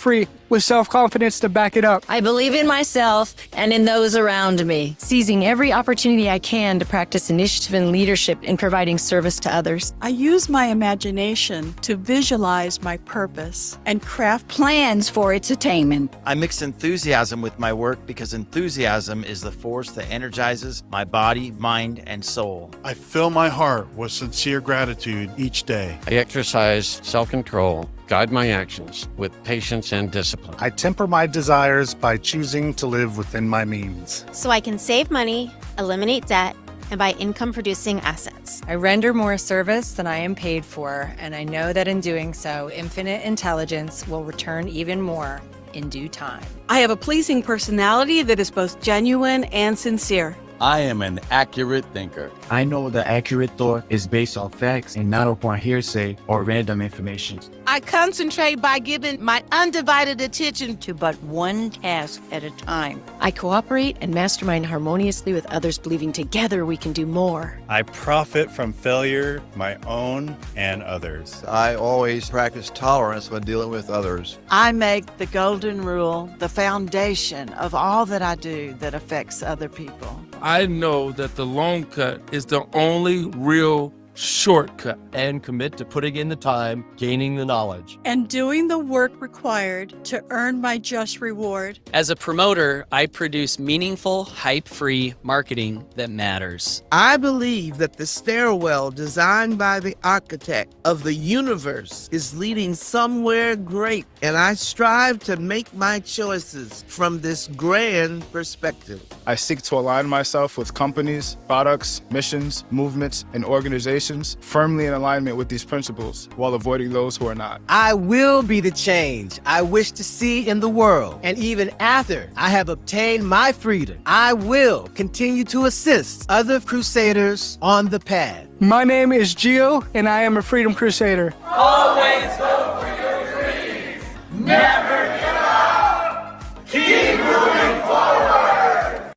free with self-confidence to back it up. I believe in myself and in those around me. Seizing every opportunity I can to practice initiative and leadership in providing service to others. I use my imagination to visualize my purpose and craft Plans for its attainment. I mix enthusiasm with my work because enthusiasm is the force that energizes my body, mind, and soul. I fill my heart with sincere gratitude each day. I exercise self-control, guide my actions with patience and discipline. I temper my desires by choosing to live within my means. So I can save money, eliminate debt, and buy income-producing assets. I render more service than I am paid for, and I know that in doing so, infinite intelligence will return even more in due time. I have a pleasing personality that is both genuine and sincere. I am an accurate thinker. I know that accurate thought is based on facts and not upon hearsay or random information. I concentrate by giving my undivided attention To but one task at a time. I cooperate and mastermind harmoniously with others, believing together we can do more. I profit from failure, my own and others. I always practice tolerance when dealing with others. I make the golden rule the foundation of all that I do that affects other people. I know that the long cut is the only real shortcut, and commit to putting in the time, gaining the knowledge, and doing the work required to earn my just reward. As a promoter, I produce meaningful, hype-free marketing that matters. I believe that the stairwell designed by the architect of the universe is leading somewhere great, and I strive to make my choices from this grand perspective. I seek to align myself with companies, products, missions, movements, and organizations firmly in alignment with these principles while avoiding those who are not. I will be the change I wish to see in the world. And even after I have obtained my freedom, I will continue to assist other crusaders on the path. My name is Gio, and I am a Freedom Crusader. Always go for your dreams. Never give up. Keep moving forward.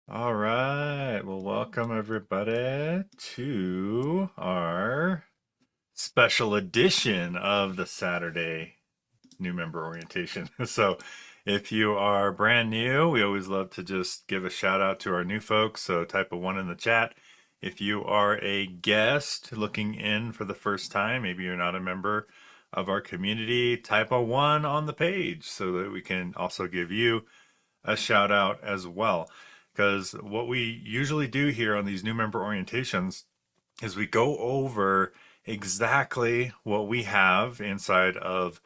All right. Well, welcome everybody to our special edition of the Saturday new member orientation. So if you are brand new, we always love to just give a shout out to our new folks. So type a 1 in the chat. If you are a guest looking in for the first time, maybe you're not a member of our community, type a 1 on the page so that we can also give you a shout out as well. Because what we usually do here on these new member orientations is we go over exactly what we have inside of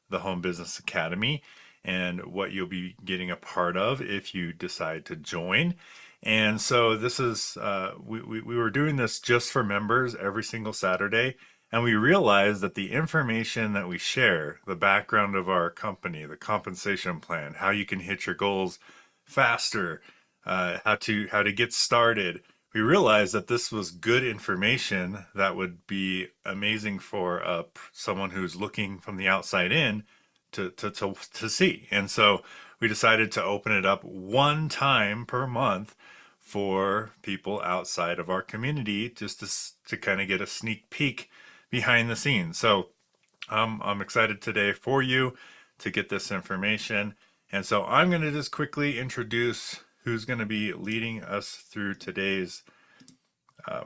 the Home Business Academy and what you'll be getting a part of if you decide to join. And so this is, we were doing this just for members every single Saturday. And we realized that the information that we share, the background of our company, the compensation plan, how you can hit your goals faster, how to get started. We realized that this was good information that would be amazing for someone who's looking from the outside in to see. And so we decided to open it up one time per month for people outside of our community, just to kind of get a sneak peek behind the scenes. So I'm excited today for you to get this information. And so I'm going to just quickly introduce who's going to be leading us through today's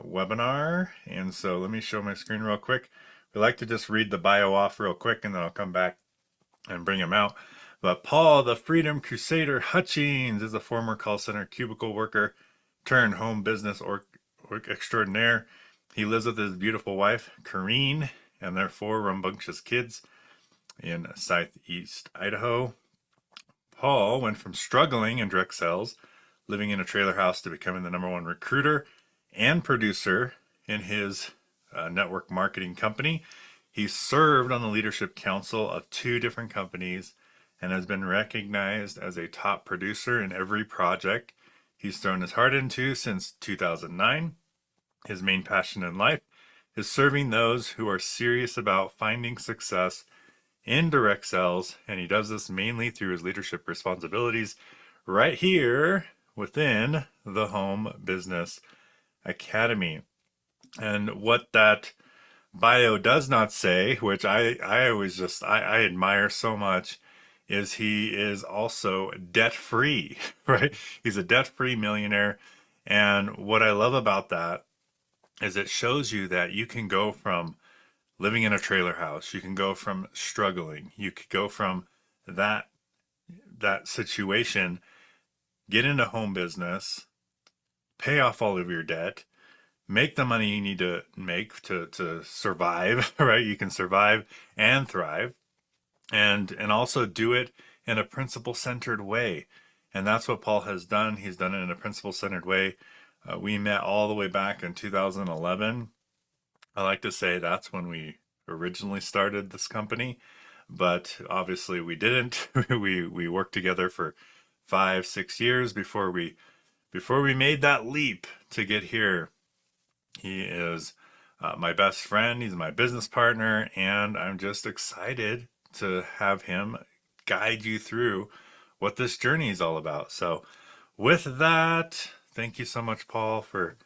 webinar. And so let me show my screen real quick. We like to just read the bio off real quick, and then I'll come back and bring him out. But Paul, the Freedom Crusader Hutchings, is a former call center cubicle worker turned home business or extraordinaire. He lives with his beautiful wife, Corrine, and their 4 rambunctious kids in Southeast Idaho. Paul went from struggling in direct sales, living in a trailer house, to becoming the #1 recruiter and producer in his network marketing company. He served on the leadership council of 2 different companies and has been recognized as a top producer in every project he's thrown his heart into since 2009. His main passion in life is serving those who are serious about finding success in direct sales, and he does this mainly through his leadership responsibilities right here within the Home Business Academy. And what that bio does not say, which I always just I admire so much, is he is also debt free, right? He's a debt free millionaire. And what I love about that is it shows you that you can go from living in a trailer house, you can go from struggling, you could go from that situation, get into home business, pay off all of your debt, make the money you need to make to survive, right? You can survive and thrive, and also do it in a principle-centered way. And that's what Paul has done. He's done it in a principle-centered way. We met all the way back in 2011. I like to say that's when we originally started this company, but obviously we didn't. we worked together for 5-6 years before we made that leap to get here. He is my best friend. He's my business partner, and I'm just excited to have him guide you through what this journey is all about. So with that, thank you so much, Paul, for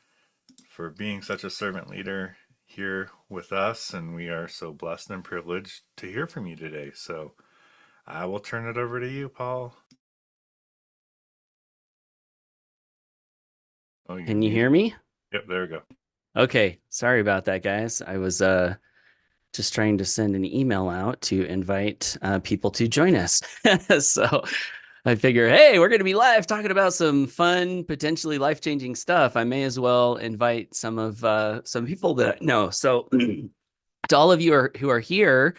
being such a servant leader here with us, and we are so blessed and privileged to hear from you today. So I will turn it over to you, Paul. Oh, Can you hear me? Yep, there we go. Okay, sorry about that, guys. I was just trying to send an email out to invite people to join us. So I figure, hey, we're going to be live talking about some fun, potentially life-changing stuff. I may as well invite some people that I know. So to all of you who are here,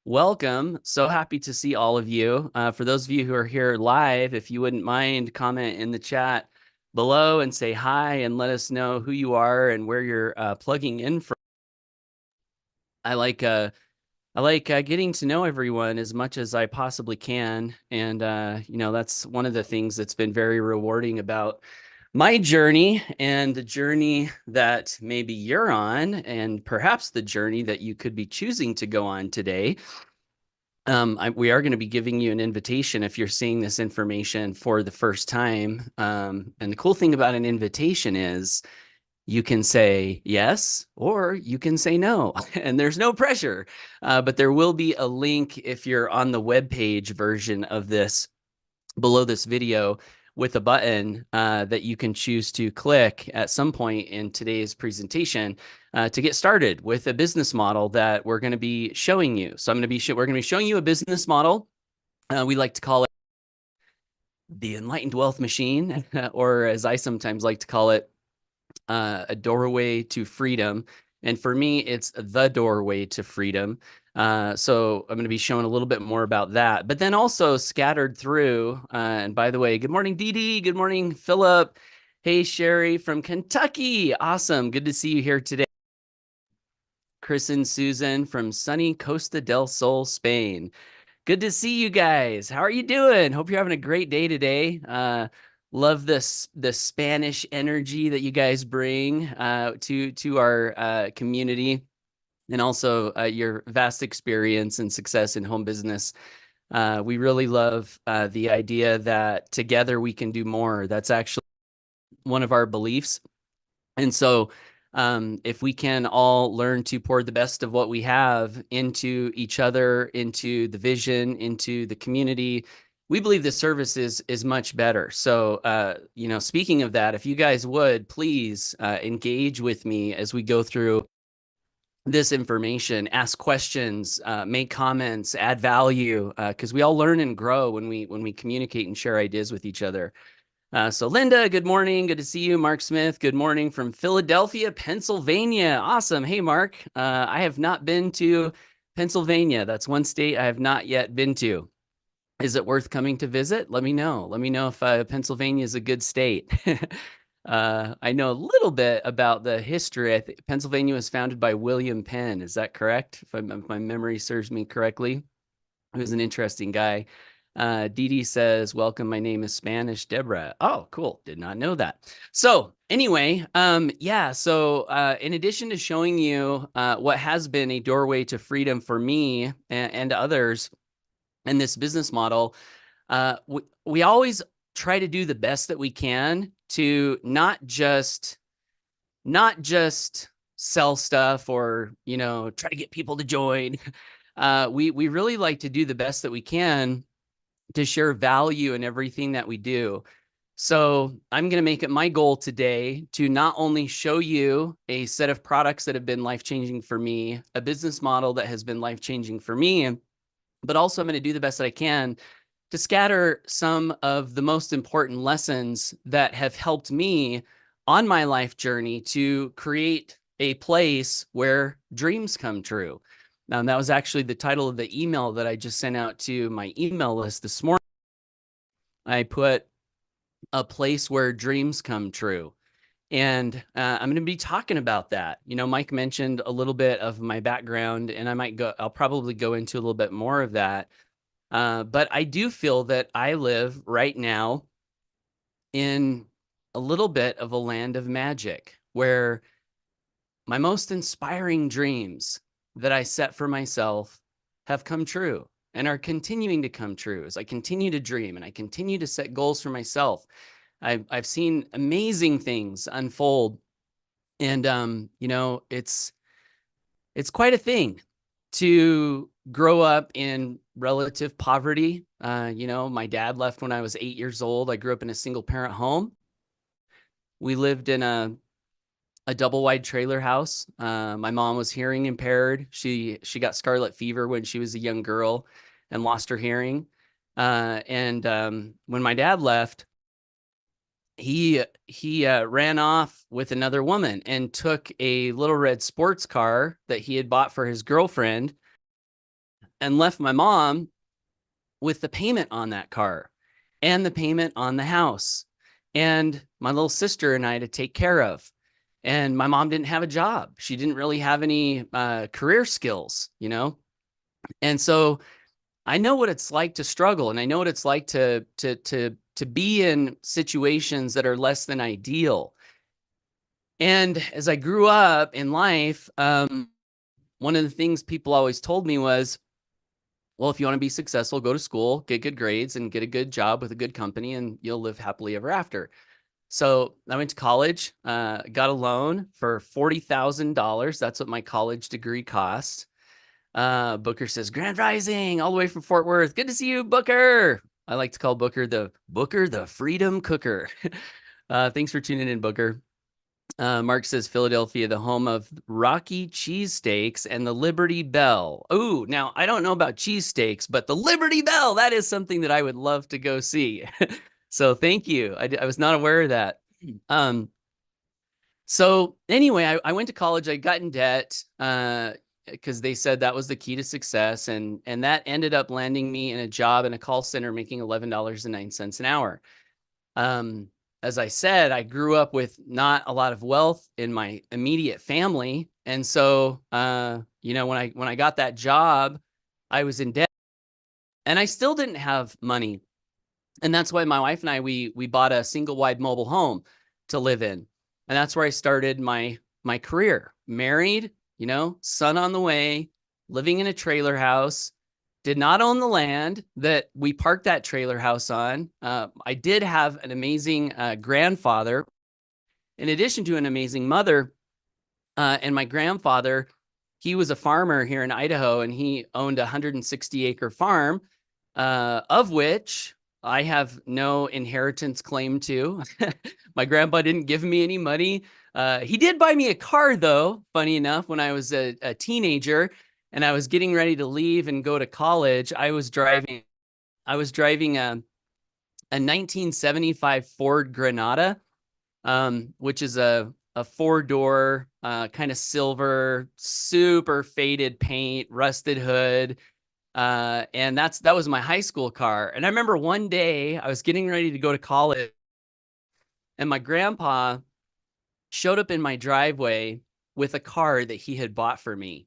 welcome. So happy to see all of you. For those of you who are here live, if you wouldn't mind, comment in the chat below and say hi and let us know who you are and where you're plugging in from. I like getting to know everyone as much as I possibly can. And, that's one of the things that's been very rewarding about my journey and the journey that maybe you're on, and perhaps the journey that you could be choosing to go on today. We are going to be giving you an invitation if you're seeing this information for the first time. And the cool thing about an invitation is you can say yes, or you can say no, and there's no pressure. But there will be a link if you're on the webpage version of this below this video with a button that you can choose to click at some point in today's presentation to get started with a business model that we're going to be showing you. So we're going to be showing you a business model. We like to call it the Enlightened Wealth Machine, or as I sometimes like to call it, a doorway to freedom. And for me, it's the doorway to freedom. So I'm going to be showing a little bit more about that, but then also scattered through. And by the way, good morning, Dee Dee. Good morning, Philip. Hey, Sherry from Kentucky. Awesome. Good to see you here today. Chris and Susan from sunny Costa del Sol, Spain. Good to see you guys. How are you doing? Hope you're having a great day today. Love the Spanish energy that you guys bring to our community, and also your vast experience and success in home business. We really love the idea that together we can do more. That's actually one of our beliefs. And so if we can all learn to pour the best of what we have into each other, into the vision, into the community, we believe the service is much better. So, speaking of that, if you guys would please engage with me as we go through this information, ask questions, make comments, add value, because we all learn and grow when we communicate and share ideas with each other. So Linda, good morning. Good to see you. Mark Smith, good morning from Philadelphia, Pennsylvania. Awesome. Hey, Mark, I have not been to Pennsylvania. That's one state I have not yet been to. Is it worth coming to visit? Let me know. Let me know if Pennsylvania is a good state. I know a little bit about the history. I think Pennsylvania was founded by William Penn. Is that correct? If my memory serves me correctly. He was an interesting guy. Dee Dee says, welcome, my name is Spanish Deborah. Oh, cool. Did not know that. So anyway, so in addition to showing you what has been a doorway to freedom for me and others in this business model, we always try to do the best that we can to not just sell stuff or, try to get people to join. We really like to do the best that we can to share value in everything that we do. So I'm going to make it my goal today to not only show you a set of products that have been life-changing for me, a business model that has been life-changing for me, but also I'm going to do the best that I can to scatter some of the most important lessons that have helped me on my life journey to create a place where dreams come true. Now, that was actually the title of the email that I just sent out to my email list this morning. I put a place where dreams come true. And I'm going to be talking about that. Mike mentioned a little bit of my background, and I'll probably go into a little bit more of that. But I do feel that I live right now in a little bit of a land of magic where my most inspiring dreams that I set for myself have come true and are continuing to come true as I continue to dream and I continue to set goals for myself. I've seen amazing things unfold, and it's quite a thing to grow up in relative poverty. My dad left when I was 8 years old. I grew up in a single parent home. We lived in a double wide trailer house. My mom was hearing impaired. She got scarlet fever when she was a young girl and lost her hearing. And when my dad left, he ran off with another woman and took a little red sports car that he had bought for his girlfriend and left my mom with the payment on that car and the payment on the house and my little sister and I to take care of. And my mom didn't have a job. She didn't really have any career skills, And so I know what it's like to struggle, and I know what it's like to be in situations that are less than ideal. And as I grew up in life, one of the things people always told me was, well, if you want to be successful, go to school, get good grades, and get a good job with a good company, and you'll live happily ever after. So I went to college, got a loan for $40,000. That's what my college degree cost. Booker says, Grand Rising, all the way from Fort Worth. Good to see you, Booker. I like to call Booker the Freedom Cooker. Thanks for tuning in, Booker. Mark says, Philadelphia, the home of Rocky cheesesteaks and the Liberty Bell. Oh, now I don't know about cheesesteaks, but the Liberty Bell, that is something that I would love to go see. So thank you. I was not aware of that. So anyway, I went to college. I got in debt because they said that was the key to success. And that ended up landing me in a job in a call center making $11.09 an hour. As I said, I grew up with not a lot of wealth in my immediate family. And so, when I got that job, I was in debt and I still didn't have money. And that's why my wife and I, we bought a single wide mobile home to live in. And that's where I started my career. Married, son on the way, living in a trailer house, did not own the land that we parked that trailer house on. I did have an amazing grandfather, in addition to an amazing mother. And my grandfather, he was a farmer here in Idaho, and he owned a 160-acre farm, of which I have no inheritance claim to. My grandpa didn't give me any money. He did buy me a car, though, funny enough, when I was a teenager and I was getting ready to leave and go to college. I was driving a 1975 Ford Granada, which is a four-door, kind of silver, super faded paint, rusted hood. And that was my high school car. And I remember one day I was getting ready to go to college and my grandpa showed up in my driveway with a car that he had bought for me.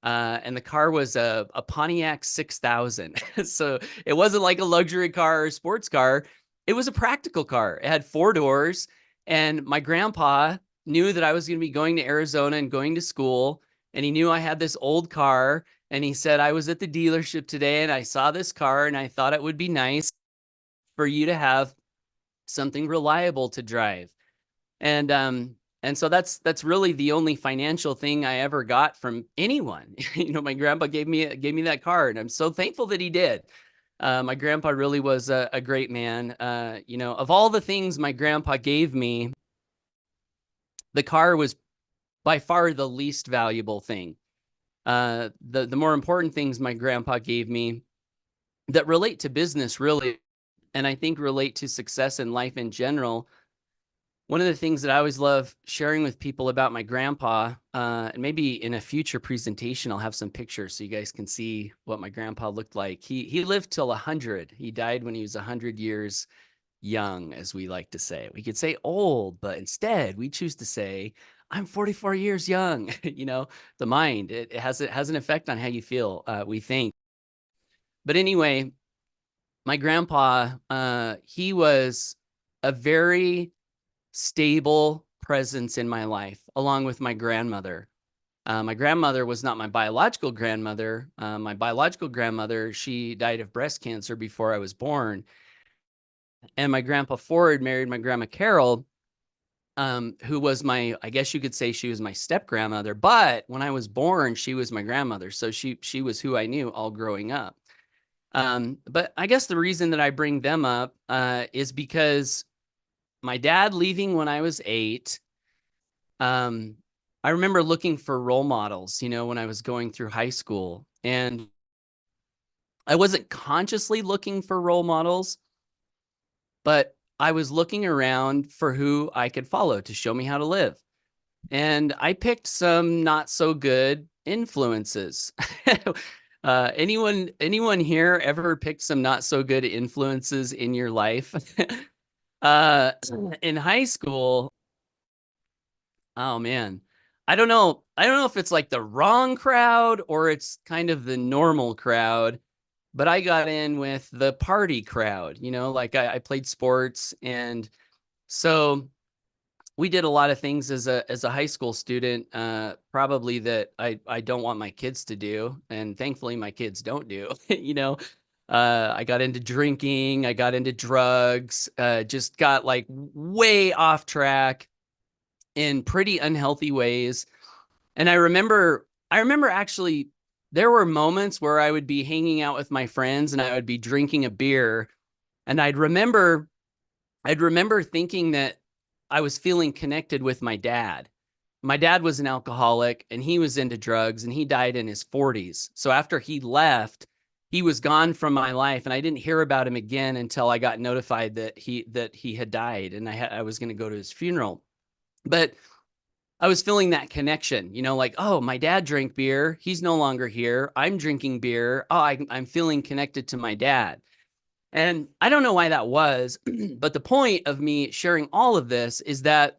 And the car was a Pontiac 6000. So it wasn't like a luxury car or a sports car. It was a practical car. It had four doors, and my grandpa knew that I was going to be going to Arizona and going to school. And he knew I had this old car. And he said, I was at the dealership today and I saw this car and I thought it would be nice for you to have something reliable to drive. And And so that's really the only financial thing I ever got from anyone. My grandpa gave me that car, and I'm so thankful that he did. My grandpa really was a great man. Of all the things my grandpa gave me, the car was by far the least valuable thing. The more important things my grandpa gave me that relate to business, really, and I think relate to success in life in general. One of the things that I always love sharing with people about my grandpa, and maybe in a future presentation, I'll have some pictures so you guys can see what my grandpa looked like. He lived till 100. He died when he was 100 years young, as we like to say. We could say old, but instead we choose to say, I'm 44 years young. The mind, it has an effect on how you feel, we think. But anyway, my grandpa, he was a very stable presence in my life, along with my grandmother. My grandmother was not my biological grandmother. My biological grandmother, she died of breast cancer before I was born. And my grandpa Ford married my grandma Carol, who was I guess you could say she was my step grandmother. But when I was born, she was my grandmother. So she was who I knew all growing up. But I guess the reason that I bring them up is because my dad leaving when I was 8, I remember looking for role models, when I was going through high school. And I wasn't consciously looking for role models, but I was looking around for who I could follow to show me how to live. And I picked some not so good influences. Anyone here ever picked some not so good influences in your life? In high school, oh man, I don't know if it's like the wrong crowd or it's kind of the normal crowd, but I got in with the party crowd. Like I played sports, and so we did a lot of things as a high school student, probably that I don't want my kids to do, and thankfully my kids don't do. I got into drinking, I got into drugs, just got like way off track in pretty unhealthy ways. And I remember actually there were moments where I would be hanging out with my friends and I would be drinking a beer, and I'd remember thinking that I was feeling connected with my dad. My dad was an alcoholic and he was into drugs, and he died in his 40s. So after he left, he was gone from my life, and I didn't hear about him again until I got notified that he had died, and I was going to go to his funeral. But I was feeling that connection, like, oh, my dad drank beer. He's no longer here. I'm drinking beer. Oh, I'm feeling connected to my dad. And I don't know why that was, but the point of me sharing all of this is that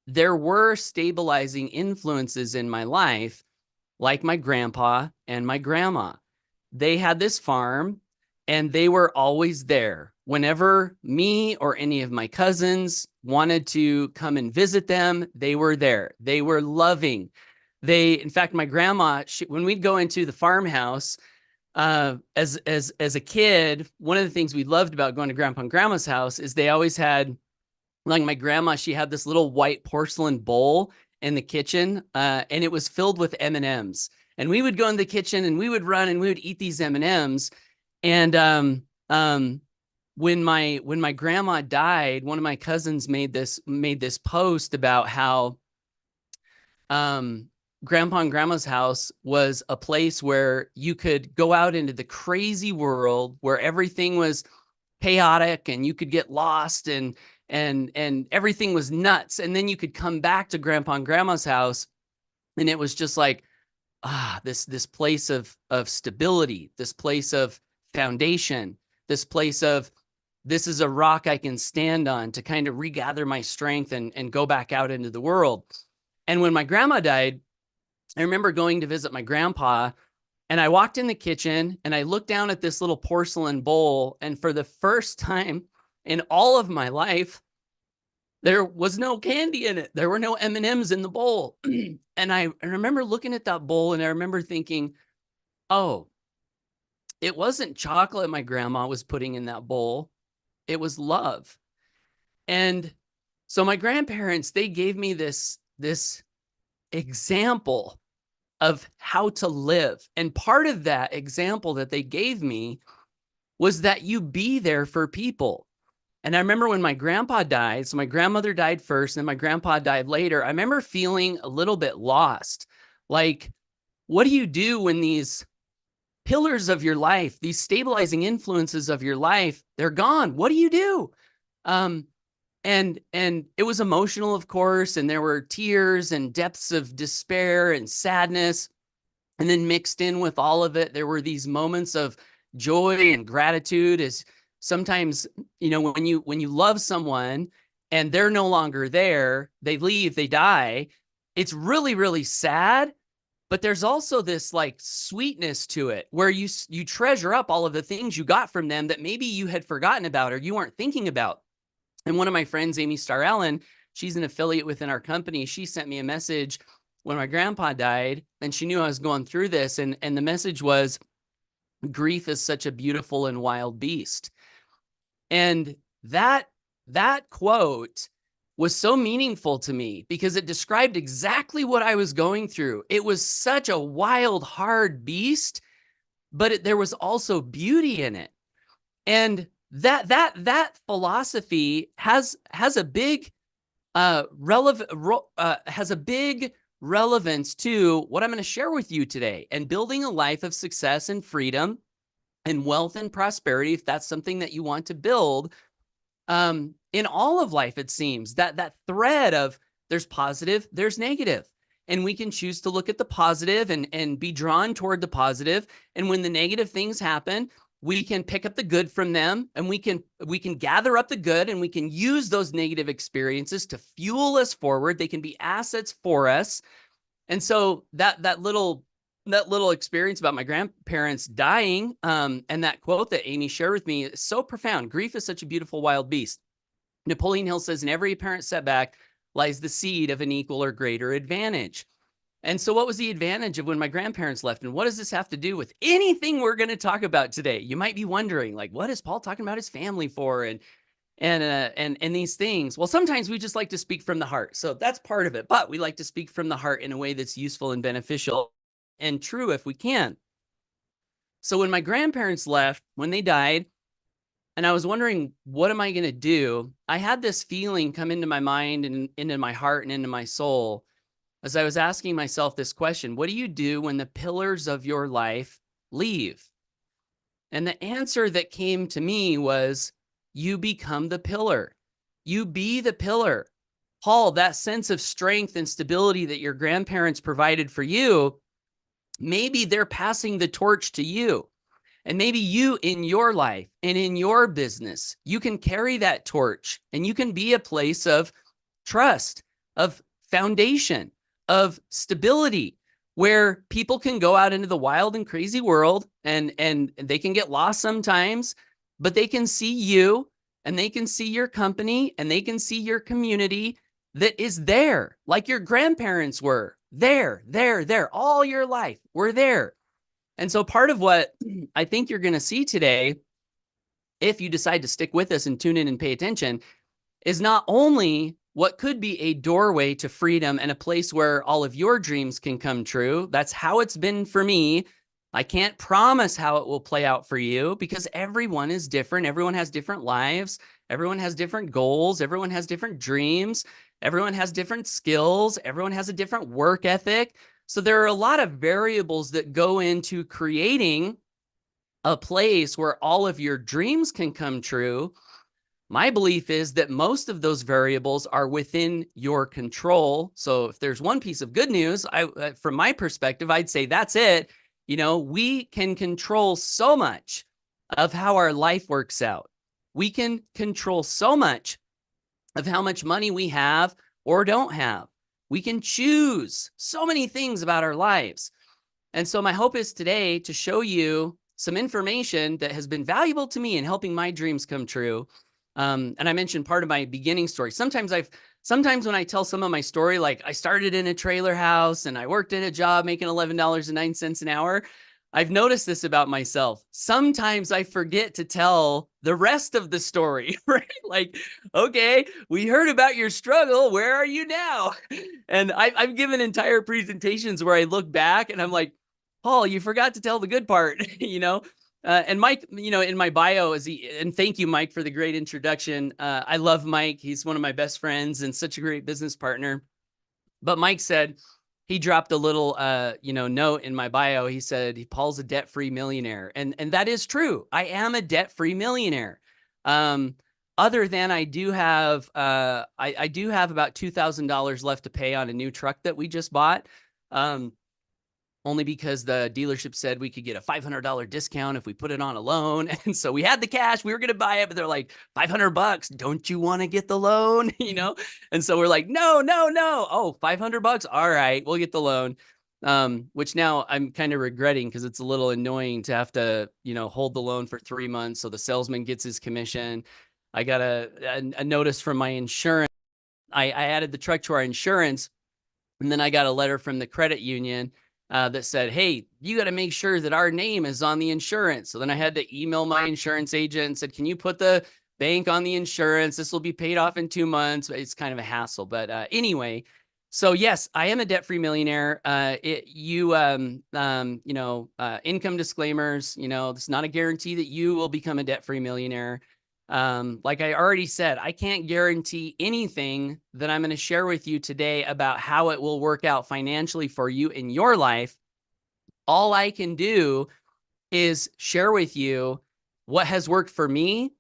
there were stabilizing influences in my life, like my grandpa and my grandma. They had this farm, and they were always there. Whenever me or any of my cousins wanted to come and visit them, they were there. They were loving. In fact, my grandma, when we'd go into the farmhouse, as a kid, one of the things we loved about going to Grandpa and Grandma's house is they always had, like my grandma, she had this little white porcelain bowl in the kitchen, and it was filled with M&Ms. And we would go in the kitchen and we would run and we would eat these M&Ms. And when my grandma died, one of my cousins made this post about how Grandpa and Grandma's house was a place where you could go out into the crazy world where everything was chaotic and you could get lost and everything was nuts. And then you could come back to Grandpa and Grandma's house and it was just like, this place of stability, this place of foundation, this place of, this is a rock I can stand on to kind of regather my strength and go back out into the world. And when my grandma died, I remember going to visit my grandpa, and I walked in the kitchen and I looked down at this little porcelain bowl. And for the first time in all of my life, there was no candy in it. There were no M&Ms in the bowl. And I remember looking at that bowl and I remember thinking, oh, it wasn't chocolate my grandma was putting in that bowl. It was love. And So my grandparents, they gave me this example of how to live. And part of that example that they gave me was that you be there for people. And I remember when my grandpa died, so my grandmother died first, and then my grandpa died later. I remember feeling a little bit lost. Like, what do you do when these pillars of your life, these stabilizing influences of your life, they're gone? What do you do? And it was emotional, of course, and there were tears and depths of despair and sadness. And then mixed in with all of it, there were these moments of joy and gratitude. As sometimes, you know, when you love someone and they're no longer there, they leave, they die, it's really, really sad. But there's also this like sweetness to it where you treasure up all of the things you got from them that maybe you had forgotten about or you weren't thinking about. And one of my friends, Amy Starr Allen, she's an affiliate within our company. She sent me a message when my grandpa died, and she knew I was going through this. And the message was, grief is such a beautiful and wild beast. And that quote was so meaningful to me because it described exactly what I was going through. It was such a wild, hard beast, but there was also beauty in it. And that philosophy has a big relevance to what I'm going to share with you today, and building a life of success and freedom and wealth and prosperity, if that's something that you want to build. In all of life, it seems that thread of there's positive, there's negative, and we can choose to look at the positive and be drawn toward the positive. And when the negative things happen, we can pick up the good from them, and we can gather up the good, and we can use those negative experiences to fuel us forward. They can be assets for us. And so that little experience about my grandparents dying, and that quote that Amy shared with me is so profound. Grief is such a beautiful wild beast. Napoleon Hill says, in every apparent setback lies the seed of an equal or greater advantage. And so what was the advantage of when my grandparents left? And what does this have to do with anything we're going to talk about today? You might be wondering, like, what is Paul talking about his family for? And these things. Well, sometimes we just like to speak from the heart. So that's part of it. But we like to speak from the heart in a way that's useful and beneficial and true if we can. So when my grandparents left, when they died, and I was wondering, what am I going to do? I had this feeling come into my mind and into my heart and into my soul as I was asking myself this question: what do you do when the pillars of your life leave? And the answer that came to me was, you become the pillar. You be the pillar. Paul, that sense of strength and stability that your grandparents provided for you, maybe they're passing the torch to you. And maybe you in your life and in your business, you can carry that torch, and you can be a place of trust, of foundation, of stability, where people can go out into the wild and crazy world and they can get lost sometimes, but they can see you, and they can see your company, and they can see your community that is there, like your grandparents were there all your life. We're there. And so part of what I think you're going to see today, if you decide to stick with us and tune in and pay attention, is not only what could be a doorway to freedom and a place where all of your dreams can come true. That's how it's been for me. I can't promise how it will play out for you because everyone is different. Everyone has different lives. Everyone has different goals. Everyone has different dreams. Everyone has different skills. Everyone has a different work ethic. So there are a lot of variables that go into creating a place where all of your dreams can come true. My belief is that most of those variables are within your control. So if there's one piece of good news, from my perspective, I'd say that's it. You know, we can control so much of how our life works out. We can control so much of how much money we have or don't have. We can choose so many things about our lives. And so my hope is today to show you some information that has been valuable to me in helping my dreams come true. And I mentioned part of my beginning story. Sometimes when I tell some of my story, like I started in a trailer house and I worked at a job making $11.09 an hour. I've noticed this about myself. Sometimes I forget to tell the rest of the story, right? Like, okay, we heard about your struggle. Where are you now? And I've given entire presentations where I look back and I'm like, Paul, you forgot to tell the good part, you know? And Mike, you know, in my bio, and thank you, Mike, for the great introduction. I love Mike. He's one of my best friends and such a great business partner. But Mike said, he dropped a little, note in my bio. He said, Paul's a debt-free millionaire. And that is true. I am a debt-free millionaire. Other than I do have, I do have about $2,000 left to pay on a new truck that we just bought. Only because the dealership said we could get a $500 discount if we put it on a loan. And so we had the cash, we were going to buy it, but they're like, $500, don't you want to get the loan? You know? And so we're like, no. Oh, $500. All right, we'll get the loan. Which now I'm kind of regretting because it's a little annoying to have to, hold the loan for 3 months. So the salesman gets his commission. I got a notice from my insurance. I added the truck to our insurance. And then I got a letter from the credit union that said, hey, you got to make sure that our name is on the insurance. So then I had to email my insurance agent and said, can you put the bank on the insurance? This will be paid off in 2 months. It's kind of a hassle. But anyway, so yes, I am a debt-free millionaire. Income disclaimers, it's not a guarantee that you will become a debt-free millionaire. Like I already said, I can't guarantee anything that I'm going to share with you today about how it will work out financially for you in your life. All I can do is share with you what has worked for me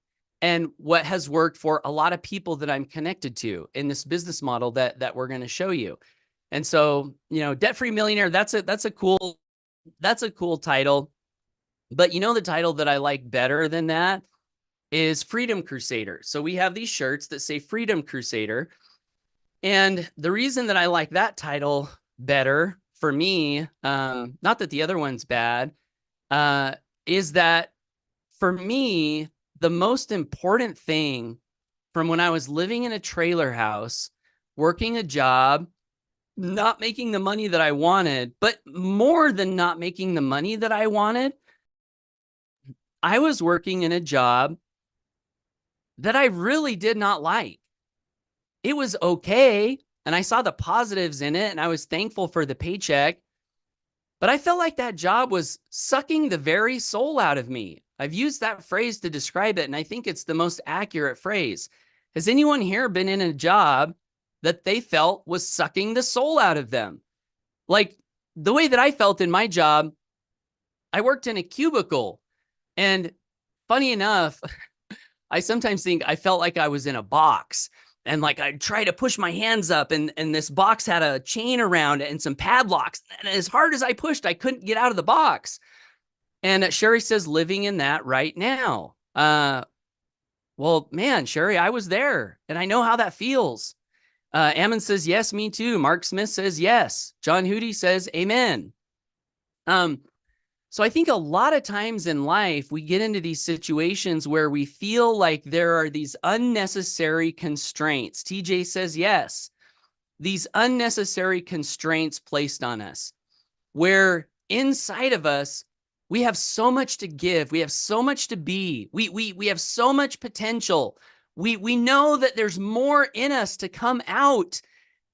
and what has worked for a lot of people that I'm connected to in this business model that we're going to show you. And so, debt-free millionaire, that's a cool title. But the title that I like better than that is Freedom Crusader. So we have these shirts that say Freedom Crusader. And the reason that I like that title better for me, not that the other one's bad, is that for me, the most important thing from when I was living in a trailer house, working a job, not making the money that I wanted, but more than not making the money that I wanted, I was working in a job that I really did not like. It was okay, and I saw the positives in it, and I was thankful for the paycheck, but I felt like that job was sucking the very soul out of me. I've used that phrase to describe it, and I think it's the most accurate phrase. Has anyone here been in a job that they felt was sucking the soul out of them? Like the way that I felt in my job, I worked in a cubicle, and funny enough, I sometimes think I felt like I was in a box, and like I'd try to push my hands up, and this box had a chain around it and some padlocks. And as hard as I pushed, I couldn't get out of the box. And Sherry says, living in that right now. Well, man, Sherry, I was there and I know how that feels. Ammon says, yes, me too. Mark Smith says, yes. John Hootie says, amen. So I think a lot of times in life, we get into these situations where we feel like there are these unnecessary constraints. TJ says, yes, these unnecessary constraints placed on us, where inside of us, we have so much to give. We have so much to be. We have so much potential. We know that there's more in us to come out.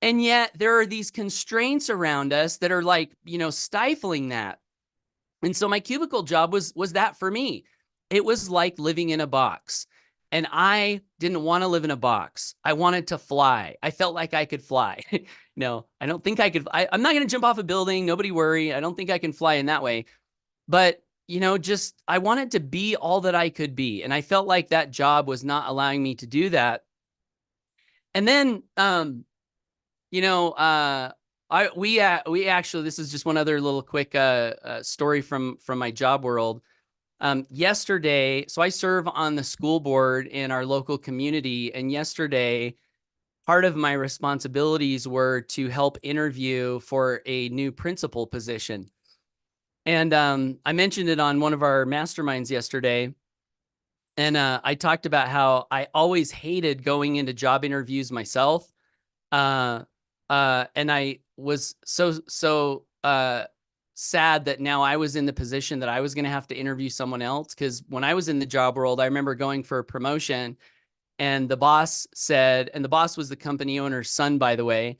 And yet there are these constraints around us that are like, stifling that. And so my cubicle job was that for me. It was like living in a box. And I didn't want to live in a box. I wanted to fly. I felt like I could fly. No, I don't think I could. I'm not going to jump off a building. Nobody worry. I don't think I can fly in that way. But, I wanted to be all that I could be. And I felt like that job was not allowing me to do that. And then, we actually, this is just one other little quick story from my job world. Yesterday, so I serve on the school board in our local community. And yesterday, part of my responsibilities were to help interview for a new principal position. And I mentioned it on one of our masterminds yesterday. And I talked about how I always hated going into job interviews myself. And I was so sad that now I was in the position that I was going to have to interview someone else. Because when I was in the job world, I remember going for a promotion, and the boss said, and the boss was the company owner's son, by the way.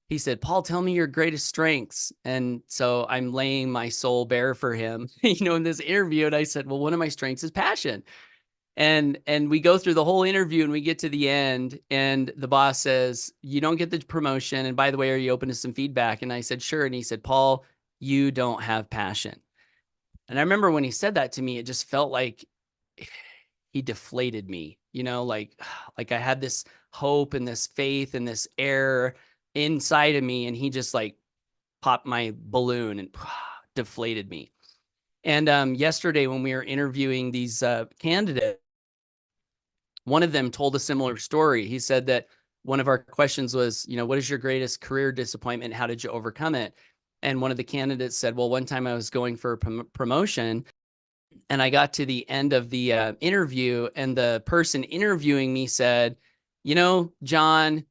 He said, Paul, tell me your greatest strengths. And so I'm laying my soul bare for him, in this interview. And I said, well, one of my strengths is passion. And we go through the whole interview, and we get to the end, and the boss says, you don't get the promotion. And by the way, are you open to some feedback? And I said, sure. And he said, Paul, you don't have passion. And I remember when he said that to me, it just felt like he deflated me, like I had this hope and this faith and this air inside of me, and he just like popped my balloon and deflated me. And yesterday when we were interviewing these candidates, one of them told a similar story. He said that one of our questions was, what is your greatest career disappointment? How did you overcome it? And one of the candidates said, well, one time I was going for a promotion, and I got to the end of the interview, and the person interviewing me said, John,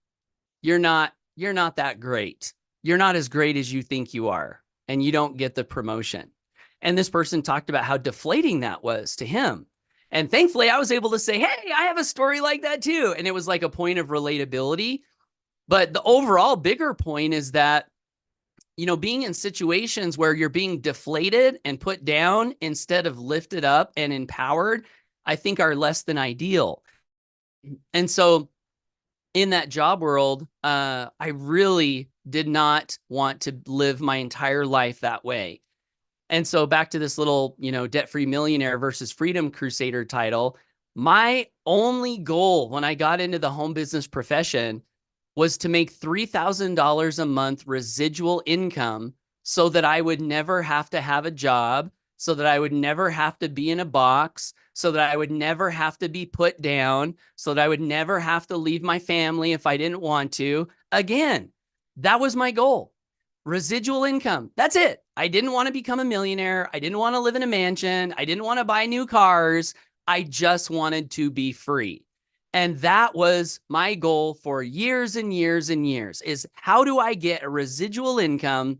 you're not that great. You're not as great as you think you are, and you don't get the promotion. And this person talked about how deflating that was to him. And thankfully I was able to say, hey, I have a story like that too. And it was like a point of relatability. But the overall bigger point is that, being in situations where you're being deflated and put down instead of lifted up and empowered, I think are less than ideal. And so in that job world, I really did not want to live my entire life that way. And so back to this little, debt-free millionaire versus freedom crusader title, my only goal when I got into the home business profession was to make $3,000 a month residual income so that I would never have to have a job, so that I would never have to be in a box, so that I would never have to be put down, so that I would never have to leave my family if I didn't want to. Again, that was my goal. Residual income. That's it. I didn't want to become a millionaire. I didn't want to live in a mansion. I didn't want to buy new cars. I just wanted to be free. And that was my goal for years and years and years, is how do I get a residual income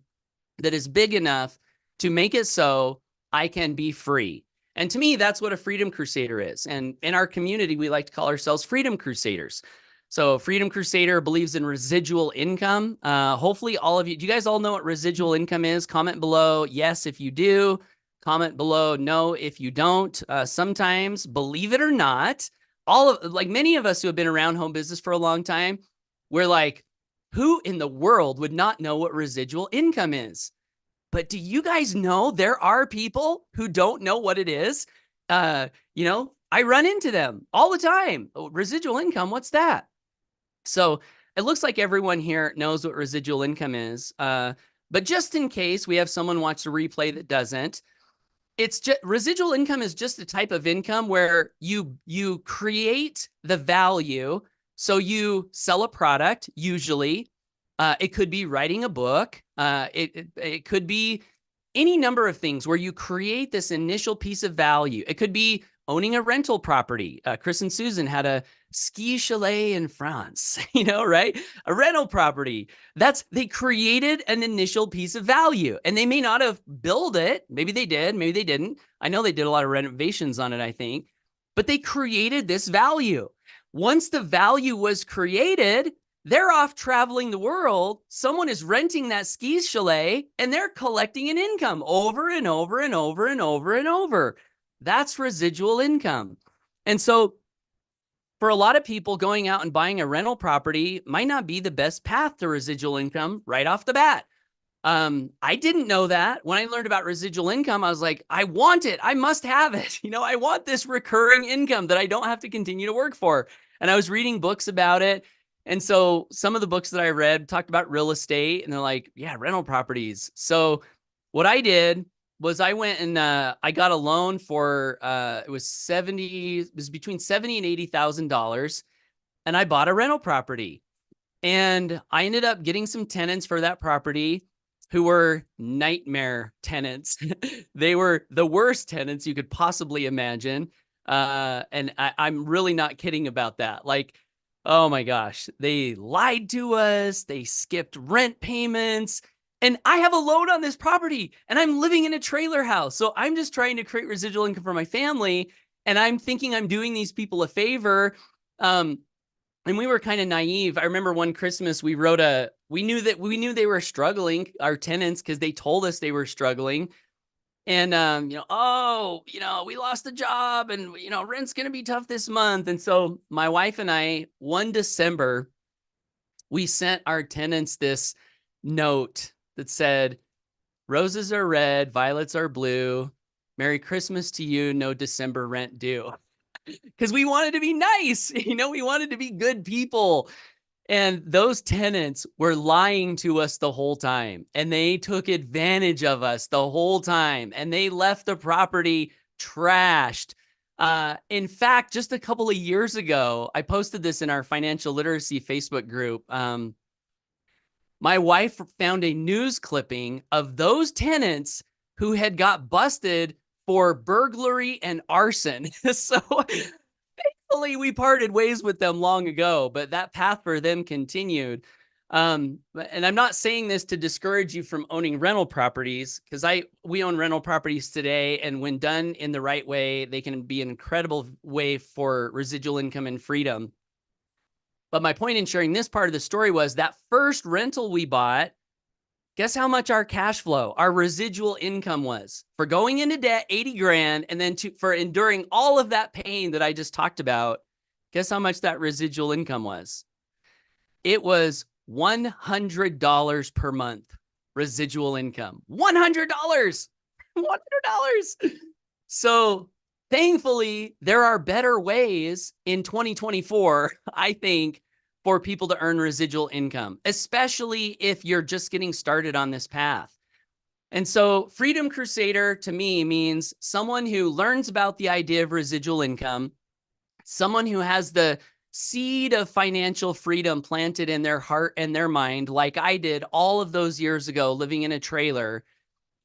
that is big enough to make it so I can be free? And to me, that's what a freedom crusader is. And in our community, we like to call ourselves freedom crusaders. So Freedom Crusader believes in residual income. Hopefully all of you, do you guys all know what residual income is? Comment below yes if you do. Comment below no if you don't. Sometimes, believe it or not, many of us who have been around home business for a long time, we're like, who in the world would not know what residual income is? But do you guys know there are people who don't know what it is? I run into them all the time. Oh, residual income, what's that? So it looks like everyone here knows what residual income is. But just in case we have someone watch the replay that doesn't, it's just residual income is just a type of income where you create the value. So you sell a product, usually. It could be writing a book. It could be any number of things where you create this initial piece of value. It could be owning a rental property. Chris and Susan had a ski chalet in France, right? A rental property. They created an initial piece of value, and they may not have built it. Maybe they did, maybe they didn't. I know they did a lot of renovations on it, I think, but they created this value. Once the value was created, they're off traveling the world. Someone is renting that ski chalet, and they're collecting an income over and over and over and over and over. That's residual income. And so for a lot of people, going out and buying a rental property might not be the best path to residual income right off the bat. I didn't know that. When I learned about residual income, I was like, I want it. I must have it. I want this recurring income that I don't have to continue to work for. And I was reading books about it. And so some of the books that I read talked about real estate, and they're like, yeah, rental properties. So what I did was I went and I got a loan for it was between $70,000 and $80,000, and I bought a rental property. And I ended up getting some tenants for that property who were nightmare tenants. They were the worst tenants you could possibly imagine. And I'm really not kidding about that. Like, oh my gosh, they lied to us. They skipped rent payments. And I have a loan on this property and I'm living in a trailer house. So I'm just trying to create residual income for my family. And I'm thinking I'm doing these people a favor. And we were kind of naive. I remember one Christmas we knew they were struggling, our tenants, because they told us they were struggling. And, we lost the job and, rent's going to be tough this month. And so my wife and I, one December, we sent our tenants this note that said, roses are red, violets are blue. Merry Christmas to you. No December rent due. Because we wanted to be nice. We wanted to be good people. And those tenants were lying to us the whole time. And they took advantage of us the whole time. And they left the property trashed. In fact, just a couple of years ago, I posted this in our financial literacy Facebook group. My wife found a news clipping of those tenants who had got busted for burglary and arson. So thankfully we parted ways with them long ago, but that path for them continued. And I'm not saying this to discourage you from owning rental properties, because we own rental properties today, and when done in the right way, they can be an incredible way for residual income and freedom. But my point in sharing this part of the story was that first rental we bought, guess how much our cash flow, our residual income was for going into debt, 80 grand. And then for enduring all of that pain that I just talked about, guess how much that residual income was? It was $100 per month residual income. $100. $100. So thankfully, there are better ways in 2024, I think, for people to earn residual income, especially if you're just getting started on this path. And so Freedom Crusader to me means someone who learns about the idea of residual income, someone who has the seed of financial freedom planted in their heart and their mind, like I did all of those years ago, living in a trailer,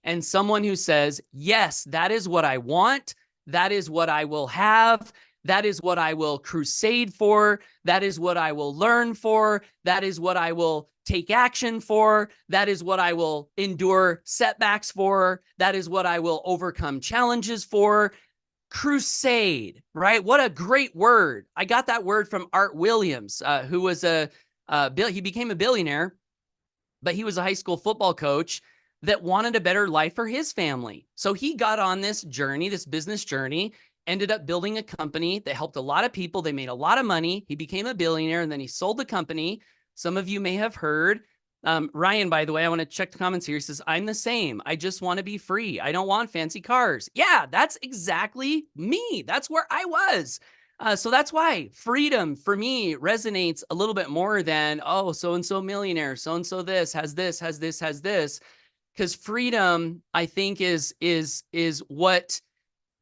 and someone who says, yes, that is what I want. That is what I will have. That is what I will crusade for. That is what I will learn for. That is what I will take action for. That is what I will endure setbacks for. That is what I will overcome challenges for. Crusade, right? What a great word. I got that word from Art Williams, who was he became a billionaire, but he was a high school football coach that wanted a better life for his family. So he got on this journey, this business journey, ended up building a company that helped a lot of people. They made a lot of money. He became a billionaire, and then he sold the company. Some of you may have heard. Ryan, by the way, I want to check the comments here. He says, I'm the same. I just want to be free. I don't want fancy cars. Yeah, that's exactly me. That's where I was. So that's why freedom for me resonates a little bit more than, oh, so-and-so millionaire, so-and-so this, has this, has this, has this. Because freedom, I think, is what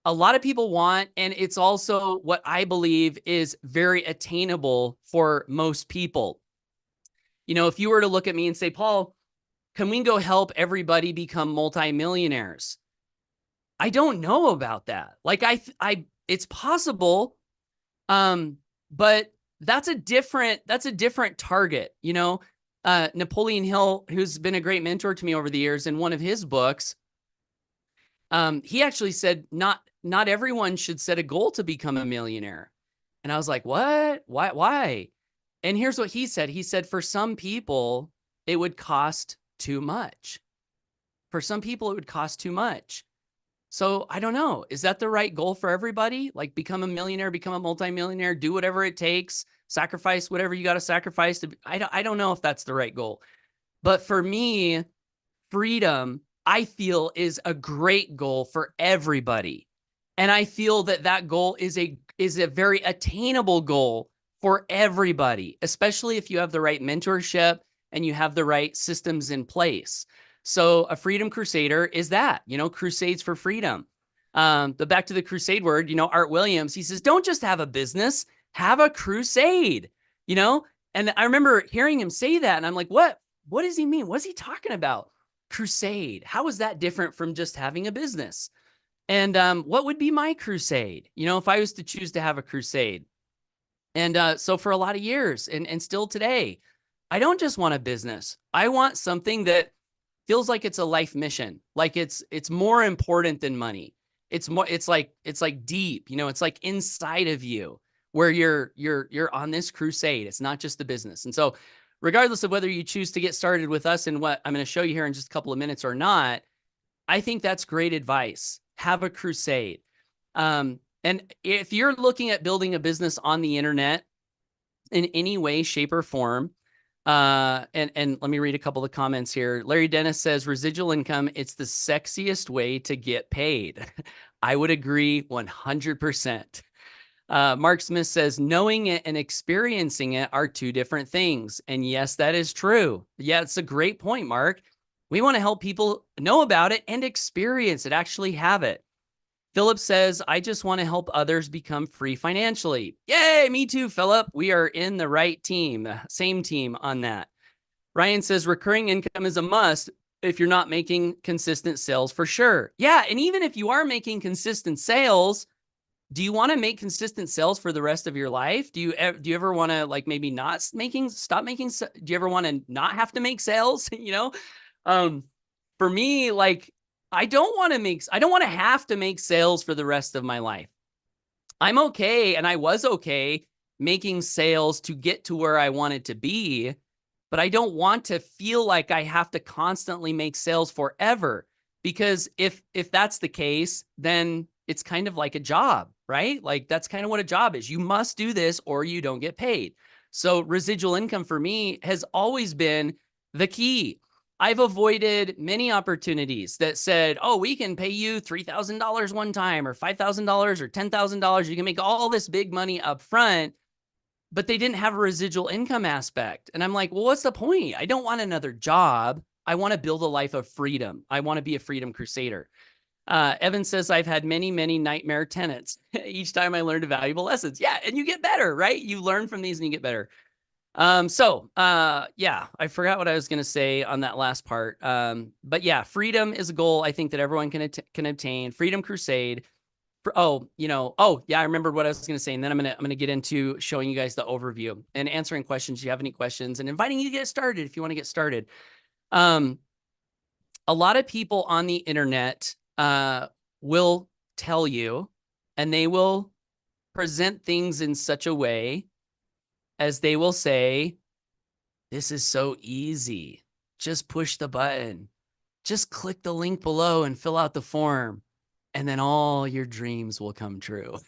a lot of people want. And it's also what I believe is very attainable for most people. If you were to look at me and say, Paul, can we go help everybody become multimillionaires? I don't know about that. Like it's possible. But that's a different target. Napoleon Hill, who's been a great mentor to me over the years, in one of his books, he actually said, not everyone should set a goal to become a millionaire. And I was like, what? Why? And here's what he said. He said, for some people, it would cost too much. For some people, it would cost too much. So I don't know. Is that the right goal for everybody? Like, become a millionaire, become a multimillionaire, do whatever it takes, sacrifice whatever you got to sacrifice. I don't know if that's the right goal. But for me, freedom, I feel, is a great goal for everybody. And I feel that goal is a very attainable goal for everybody, especially if you have the right mentorship and you have the right systems in place. So a Freedom Crusader is that, crusades for freedom. Back to the crusade word, Art Williams, he says, don't just have a business, have a crusade, And I remember hearing him say that, and I'm like, what does he mean? What's he talking about? Crusade. How is that different from just having a business? And what would be my crusade? If I was to choose to have a crusade. And so for a lot of years and still today, I don't just want a business. I want something that feels like it's a life mission. Like it's more important than money. It's like deep, you know, it's like inside of you where you're on this crusade. It's not just the business. And so regardless of whether you choose to get started with us and what I'm going to show you here in just a couple of minutes or not, I think that's great advice. Have a crusade. And if you're looking at building a business on the internet in any way, shape, or form, and let me read a couple of comments here. Larry Dennis says, residual income, it's the sexiest way to get paid. I would agree 100%. Mark Smith says, knowing it and experiencing it are two different things. And yes, that is true. Yeah, it's a great point, Mark. We want to help people know about it and experience it, actually have it. Philip says, I just want to help others become free financially. Yay, me too, Philip. We are in the right team, same team on that. Ryan says, recurring income is a must if you're not making consistent sales for sure. Yeah, and even if you are making consistent sales, do you want to make consistent sales for the rest of your life? Do you ever want to like maybe stop making, do you ever want to not have to make sales? You know, for me, like, I don't want to have to make sales for the rest of my life. I'm okay. And I was okay making sales to get to where I wanted to be, but I don't want to feel like I have to constantly make sales forever, because if that's the case, then it's kind of like a job, right? Like that's kind of what a job is. You must do this or you don't get paid. So residual income for me has always been the key. I've avoided many opportunities that said, oh, we can pay you $3,000 one time or $5,000 or $10,000. You can make all this big money up front, but they didn't have a residual income aspect. And I'm like, well, what's the point? I don't want another job. I want to build a life of freedom. I want to be a freedom crusader. Evan says, I've had many, many nightmare tenants. Each time I learned valuable lessons. Yeah. And you get better, right? You learn from these and you get better. Yeah, I forgot what I was going to say on that last part. But yeah, freedom is a goal I think that everyone can obtain. Freedom Crusade. Yeah, I remembered what I was going to say. And then I'm going to get into showing you guys the overview and answering questions. If you have any questions and inviting you to get started if you want to get started. A lot of people on the internet, will tell you, and they will present things in such a way as they will say, this is so easy. Just push the button. Just click the link below and fill out the form. And then all your dreams will come true.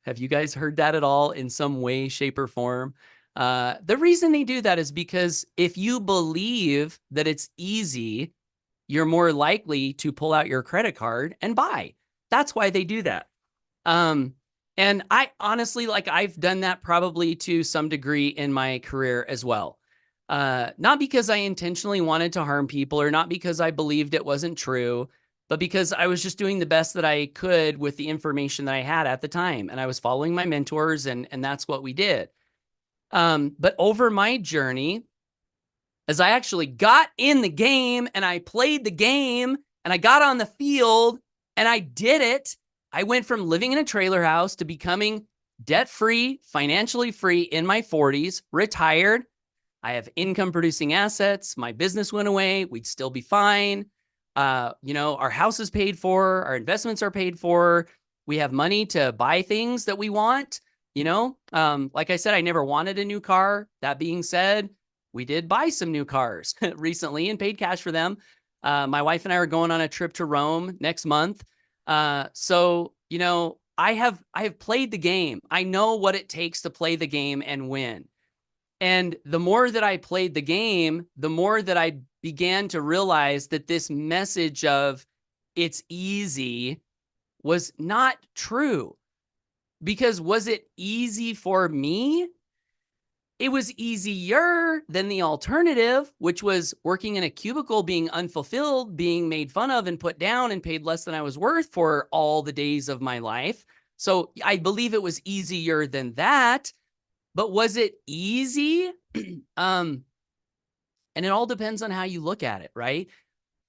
Have you guys heard that at all in some way, shape, or form? The reason they do that is because if you believe that it's easy, you're more likely to pull out your credit card and buy. That's why they do that. And I honestly, like, I've done that probably to some degree in my career as well. Not because I intentionally wanted to harm people or not because I believed it wasn't true, but because I was just doing the best that I could with the information that I had at the time. And I was following my mentors and that's what we did. But over my journey, as I actually got in the game and I played the game and I got on the field and I did it, I went from living in a trailer house to becoming debt-free, financially free in my 40s, retired. I have income producing assets. My business went away. We'd still be fine. Our house is paid for. Our investments are paid for. We have money to buy things that we want. Like I said, I never wanted a new car. That being said, we did buy some new cars recently and paid cash for them. My wife and I are going on a trip to Rome next month. So I have played the game. I know what it takes to play the game and win. And the more that I played the game, the more that I began to realize that this message of it's easy was not true. Because was it easy for me? It was easier than the alternative, which was working in a cubicle, being unfulfilled, being made fun of and put down and paid less than I was worth for all the days of my life. So I believe it was easier than that. But was it easy? And it all depends on how you look at it, right?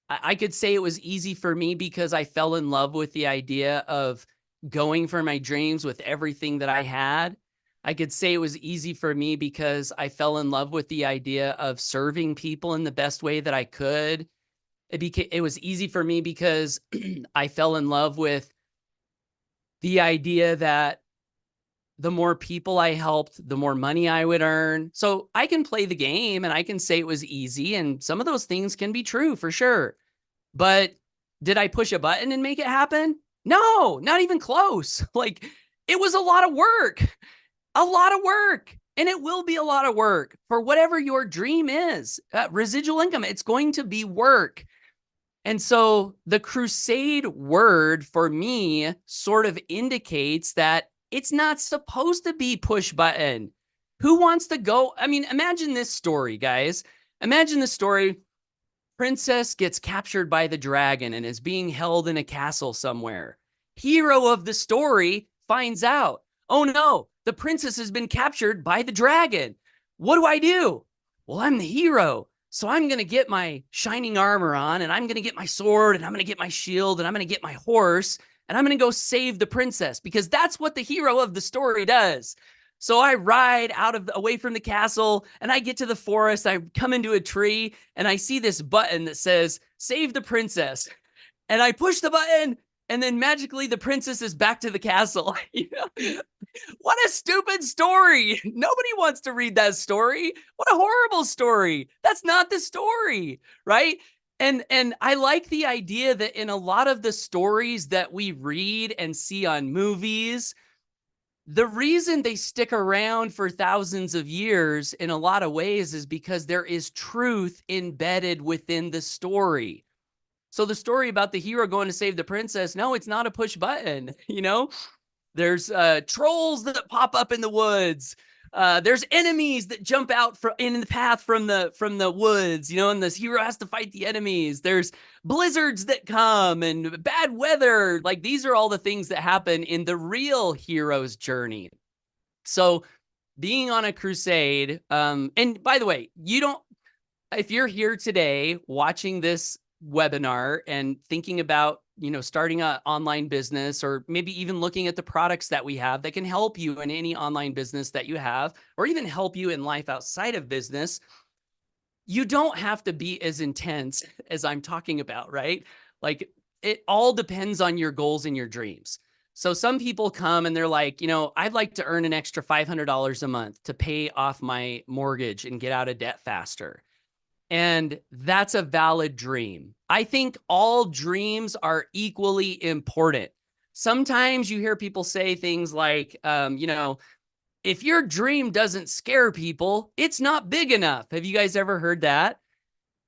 I could say it was easy for me because I fell in love with the idea of going for my dreams with everything that I had. I could say it was easy for me because I fell in love with the idea of serving people in the best way that I could. it was easy for me because I fell in love with the idea that the more people I helped, the more money I would earn. So I can play the game and I can say it was easy, and some of those things can be true for sure. But did I push a button and make it happen? No, not even close. Like, it was a lot of work, and it will be a lot of work for whatever your dream is. Residual income, it's going to be work. And so the crusade word for me sort of indicates that it's not supposed to be push button. Who wants to go? I mean, imagine this story, guys. Imagine the story. Princess gets captured by the dragon and is being held in a castle somewhere. Hero of the story finds out, oh no, the princess has been captured by the dragon. What do? Well, I'm the hero. So I'm going to get my shining armor on, and I'm going to get my sword, and I'm going to get my shield, and I'm going to get my horse, and I'm going to go save the princess, because that's what the hero of the story does. So I ride away from the castle, and I get to the forest. I come into a tree, and I see this button that says, save the princess. And I push the button, and then magically the princess is back to the castle. You know? What a stupid story. Nobody wants to read that story. What a horrible story. That's not the story, right? And I like the idea that in a lot of the stories that we read and see on movies, the reason they stick around for thousands of years in a lot of ways is because there is truth embedded within the story. So the story about the hero going to save the princess, no, it's not a push button, you know? There's trolls that pop up in the woods. There's enemies that jump out in the path from the woods, you know, and this hero has to fight the enemies. There's blizzards that come and bad weather. Like, these are all the things that happen in the real hero's journey. So being on a crusade, and by the way, if you're here today watching this webinar and thinking about, you know, starting an online business, or maybe even looking at the products that we have that can help you in any online business that you have, or even help you in life outside of business, you don't have to be as intense as I'm talking about, right? Like, it all depends on your goals and your dreams. So some people come and they're like, you know, I'd like to earn an extra $500 a month to pay off my mortgage and get out of debt faster. And that's a valid dream. I think all dreams are equally important. Sometimes you hear people say things like, you know, if your dream doesn't scare people, it's not big enough. Have you guys ever heard that?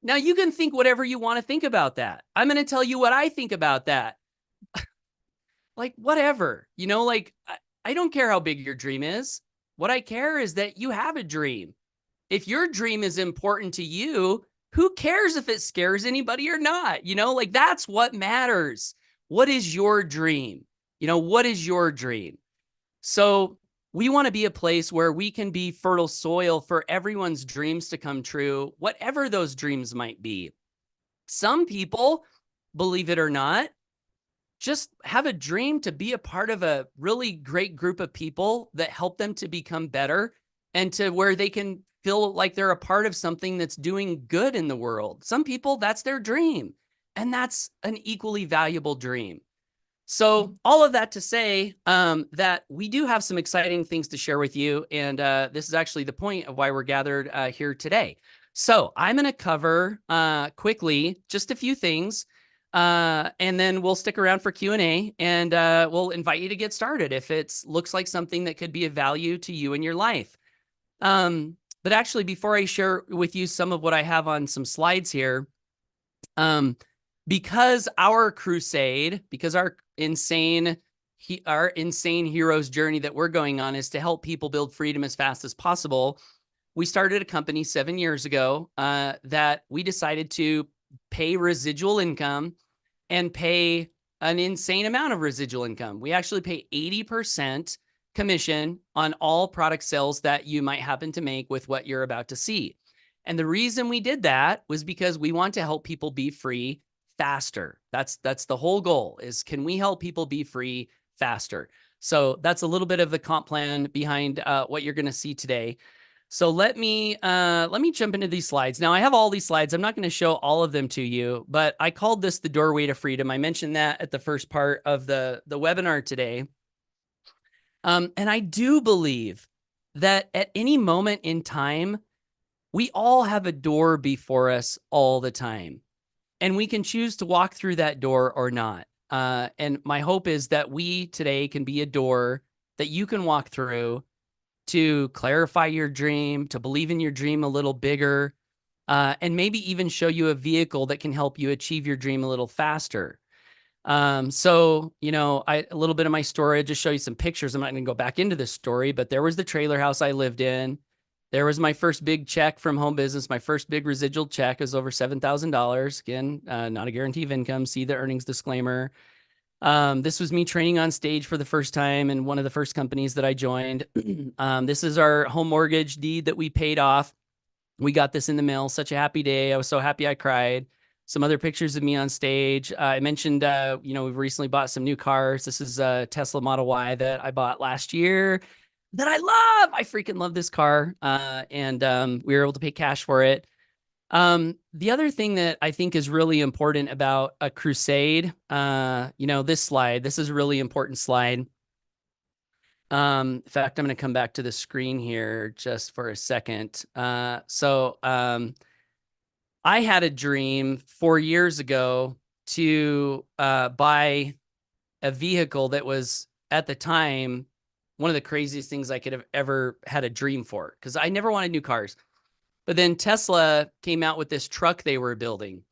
Now, you can think whatever you want to think about that. I'm going to tell you what I think about that. Like, whatever, you know, like, I don't care how big your dream is. What I care is that you have a dream. If your dream is important to you, who cares if it scares anybody or not? You know, like, that's what matters. What is your dream? You know, what is your dream? So we want to be a place where we can be fertile soil for everyone's dreams to come true, whatever those dreams might be. Some people, believe it or not, just have a dream to be a part of a really great group of people that help them to become better, and to where they can feel like they're a part of something that's doing good in the world. Some people, that's their dream, and that's an equally valuable dream. So all of that to say that we do have some exciting things to share with you, and this is actually the point of why we're gathered here today. So I'm going to cover quickly just a few things, and then we'll stick around for Q&A, and we'll invite you to get started if it looks like something that could be of value to you in your life. But actually, before I share with you some of what I have on some slides here, because our crusade, because our insane hero's journey that we're going on is to help people build freedom as fast as possible, we started a company 7 years ago that we decided to pay residual income and pay an insane amount of residual income. We actually pay 80% commission on all product sales that you might happen to make with what you're about to see. And the reason we did that was because we want to help people be free faster. That's the whole goal, is can we help people be free faster? So that's a little bit of the comp plan behind what you're going to see today. So let me jump into these slides. Now I have all these slides. I'm not going to show all of them to you, but I called this the doorway to freedom. I mentioned that at the first part of the webinar today. And I do believe that at any moment in time, we all have a door before us all the time, and we can choose to walk through that door or not. And my hope is that we today can be a door that you can walk through to clarify your dream, to believe in your dream a little bigger, and maybe even show you a vehicle that can help you achieve your dream a little faster. So, you know, a little bit of my story, I'll just show you some pictures. I'm not going to go back into this story, but there was the trailer house I lived in. There was my first big check from home business. My first big residual check is over $7,000. Again, not a guarantee of income. See the earnings disclaimer. This was me training on stage for the first time in one of the first companies that I joined. This is our home mortgage deed that we paid off. We got this in the mail. Such a happy day. I was so happy I cried. Some other pictures of me on stage. I mentioned, you know, we've recently bought some new cars. This is a Tesla Model Y that I bought last year that I love. I freaking love this car. And we were able to pay cash for it. The other thing that I think is really important about a crusade, you know, this slide, this is a really important slide. In fact, I'm going to come back to the screen here just for a second. I had a dream 4 years ago to buy a vehicle that was at the time one of the craziest things I could have ever had a dream for, because I never wanted new cars. But then Tesla came out with this truck they were building,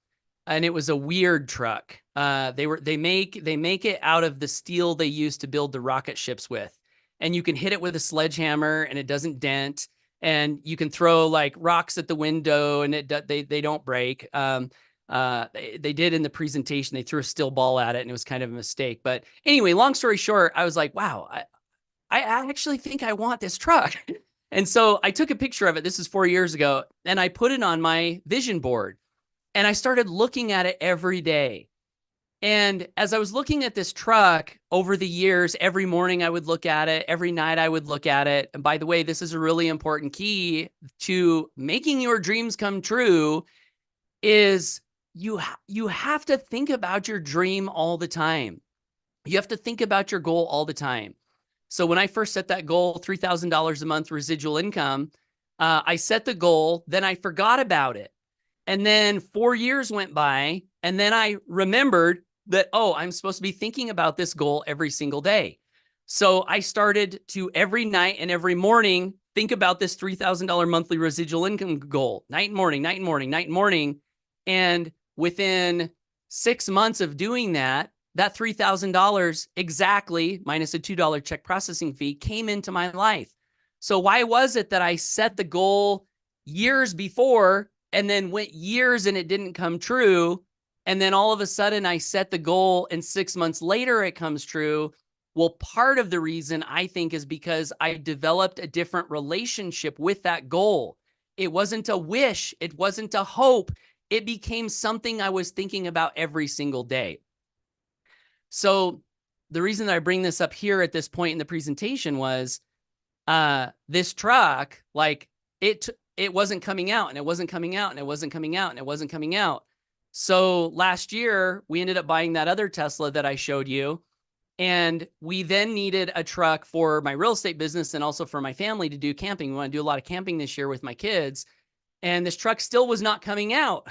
and it was a weird truck. They make it out of the steel they used to build the rocket ships with, and you can hit it with a sledgehammer and it doesn't dent, and you can throw like rocks at the window and they don't break. They did in the presentation, they threw a steel ball at it and it was kind of a mistake. But anyway, long story short, I was like, wow, I actually think I want this truck. And so I took a picture of it. This is 4 years ago. And I put it on my vision board and I started looking at it every day. And as I was looking at this truck over the years, every morning I would look at it, every night I would look at it. And by the way, this is a really important key to making your dreams come true, is you have to think about your dream all the time. You have to think about your goal all the time. So when I first set that goal, $3,000 a month residual income, I set the goal, then I forgot about it. And then 4 years went by, and then I remembered that, oh, I'm supposed to be thinking about this goal every single day. So I started to every night and every morning think about this $3,000 monthly residual income goal, night and morning, night and morning, night and morning. And within 6 months of doing that, that $3,000 exactly, minus a $2 check processing fee, came into my life. So why was it that I set the goal years before and then went years and it didn't come true? And then all of a sudden I set the goal and 6 months later it comes true. Well, part of the reason I think is because I developed a different relationship with that goal. It wasn't a wish. It wasn't a hope. It became something I was thinking about every single day. So the reason that I bring this up here at this point in the presentation was this truck, like it wasn't coming out and it wasn't coming out and it wasn't coming out and it wasn't coming out. So last year we ended up buying that other Tesla that I showed you. And we then needed a truck for my real estate business and also for my family to do camping. We want to do a lot of camping this year with my kids. And this truck still was not coming out.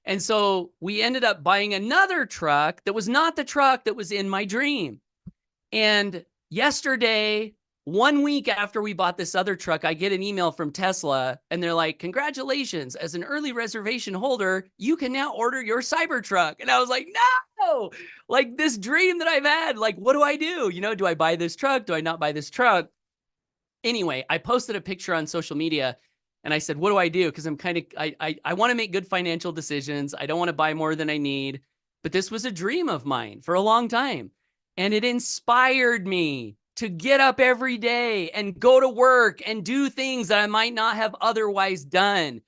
And so we ended up buying another truck that was not the truck that was in my dream. And yesterday, 1 week after we bought this other truck, I get an email from Tesla and they're like, congratulations, as an early reservation holder, you can now order your Cybertruck. And I was like, no, like this dream that I've had, like, what do I do? You know, do I buy this truck? Do I not buy this truck? Anyway, I posted a picture on social media and I said, what do I do? Because I'm kind of, I want to make good financial decisions. I don't want to buy more than I need. But this was a dream of mine for a long time. And it inspired me to get up every day and go to work and do things that I might not have otherwise done.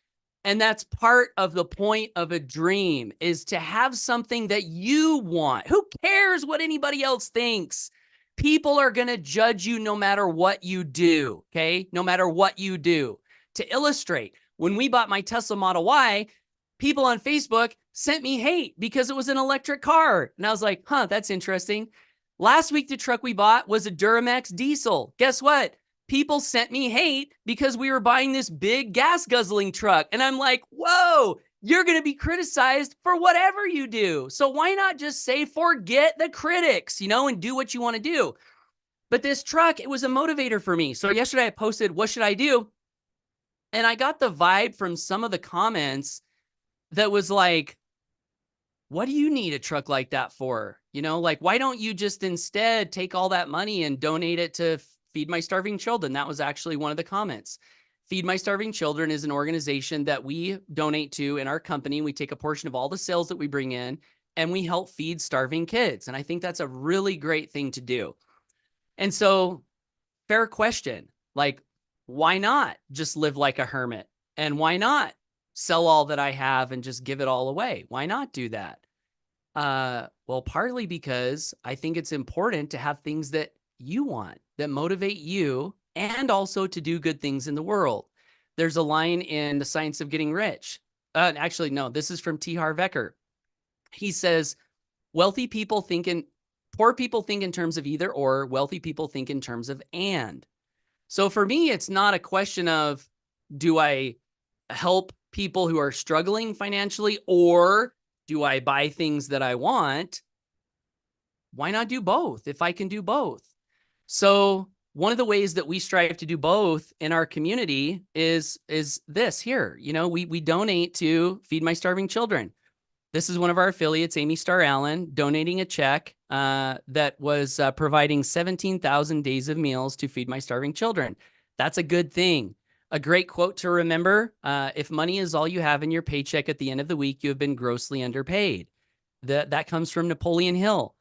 And that's part of the point of a dream, is to have something that you want. Who cares what anybody else thinks? People are going to judge you no matter what you do, okay? No matter what you do. to illustrate. When we bought my Tesla Model Y, people on Facebook sent me hate because it was an electric car. And I was like, that's interesting. Last week, the truck we bought was a Duramax diesel. Guess what? People sent me hate because we were buying this big gas guzzling truck. And I'm like, whoa, you're going to be criticized for whatever you do. So why not just say, forget the critics, and do what you want to do? But this truck, it was a motivator for me. So yesterday I posted, what should I do? And I got the vibe from some of the comments that was like, what do you need a truck like that for? Like, why don't you just instead take all that money and donate it to Feed My Starving Children? That was actually one of the comments. Feed My Starving Children is an organization that we donate to in our company. We take a portion of all the sales that we bring in and we help feed starving kids. And I think that's a really great thing to do. And so, fair question, like, why not just live like a hermit? And why not sell all that I have and just give it all away? Why not do that? Well, partly because I think it's important to have things that you want, that motivate you, and also to do good things in the world. There's a line in The Science of Getting Rich. Actually, no, this is from T. Harv Eker. He says, poor people think in terms of either or, wealthy people think in terms of and. So for me, it's not a question of, do I help people who are struggling financially, or do I buy things that I want? Why not do both if I can do both? So one of the ways that we strive to do both in our community is this here. We donate to Feed My Starving Children. This is one of our affiliates, Amy Starr Allen, donating a check that was providing 17,000 days of meals to Feed My Starving Children. That's a good thing. A great quote to remember, if money is all you have in your paycheck at the end of the week, you have been grossly underpaid. That comes from Napoleon Hill.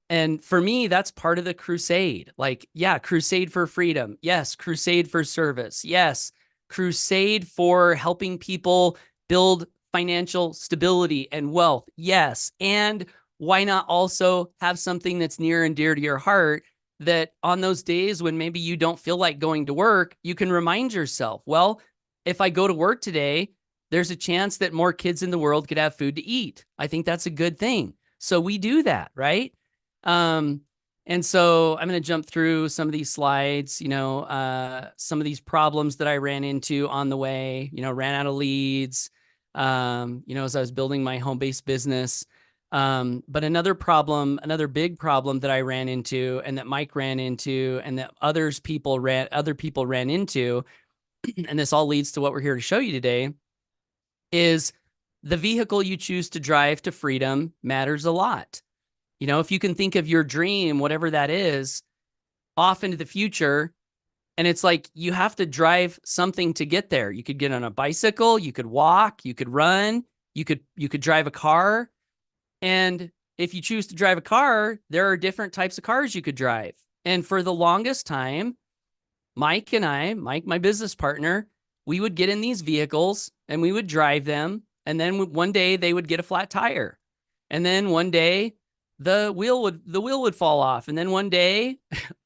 And for me, that's part of the crusade. Like, yeah, crusade for freedom. Yes, crusade for service. Yes, crusade for helping people build financial stability and wealth. Yes. And why not also have something that's near and dear to your heart, that on those days when maybe you don't feel like going to work, you can remind yourself, well, if I go to work today, there's a chance that more kids in the world could have food to eat. I think that's a good thing. So we do that, right? And so I'm going to jump through some of these slides, some of these problems that I ran into on the way, ran out of leads, as I was building my home-based business. But another big problem that I ran into, and that Mike ran into, and that other people ran into, and this all leads to what we're here to show you today, is the vehicle you choose to drive to freedom matters a lot. If you can think of your dream, whatever that is, off into the future, and it's like you have to drive something to get there. You could get on a bicycle, you could walk, you could run, you could drive a car. And if you choose to drive a car, there are different types of cars you could drive. And for the longest time, Mike, my business partner, we would get in these vehicles and we would drive them. And then one day they would get a flat tire. And then one day the wheel would fall off. And then one day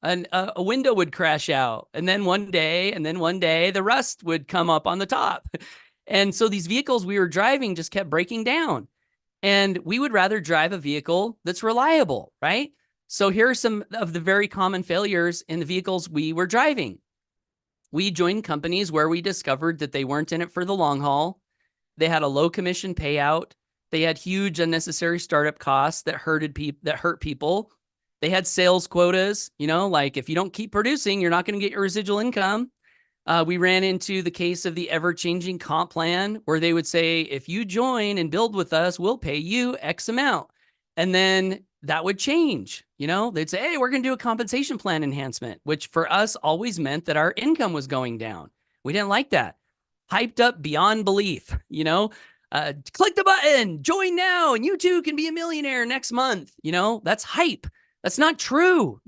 a window would crash out. And then one day the rust would come up on the top. And so these vehicles we were driving just kept breaking down. And we would rather drive a vehicle that's reliable, right? So here are some of the very common failures in the vehicles we were driving. We joined companies where we discovered that they weren't in it for the long haul. They had a low commission payout. They had huge unnecessary startup costs that hurt people. They had sales quotas, like if you don't keep producing, you're not going to get your residual income. We ran into the case of the ever-changing comp plan, where they would say, if you join and build with us, we'll pay you X amount. And then that would change. They'd say, hey, we're going to do a compensation plan enhancement, which for us always meant that our income was going down. We didn't like that. Hyped up beyond belief, click the button, join now, and you too can be a millionaire next month. That's hype. That's not true.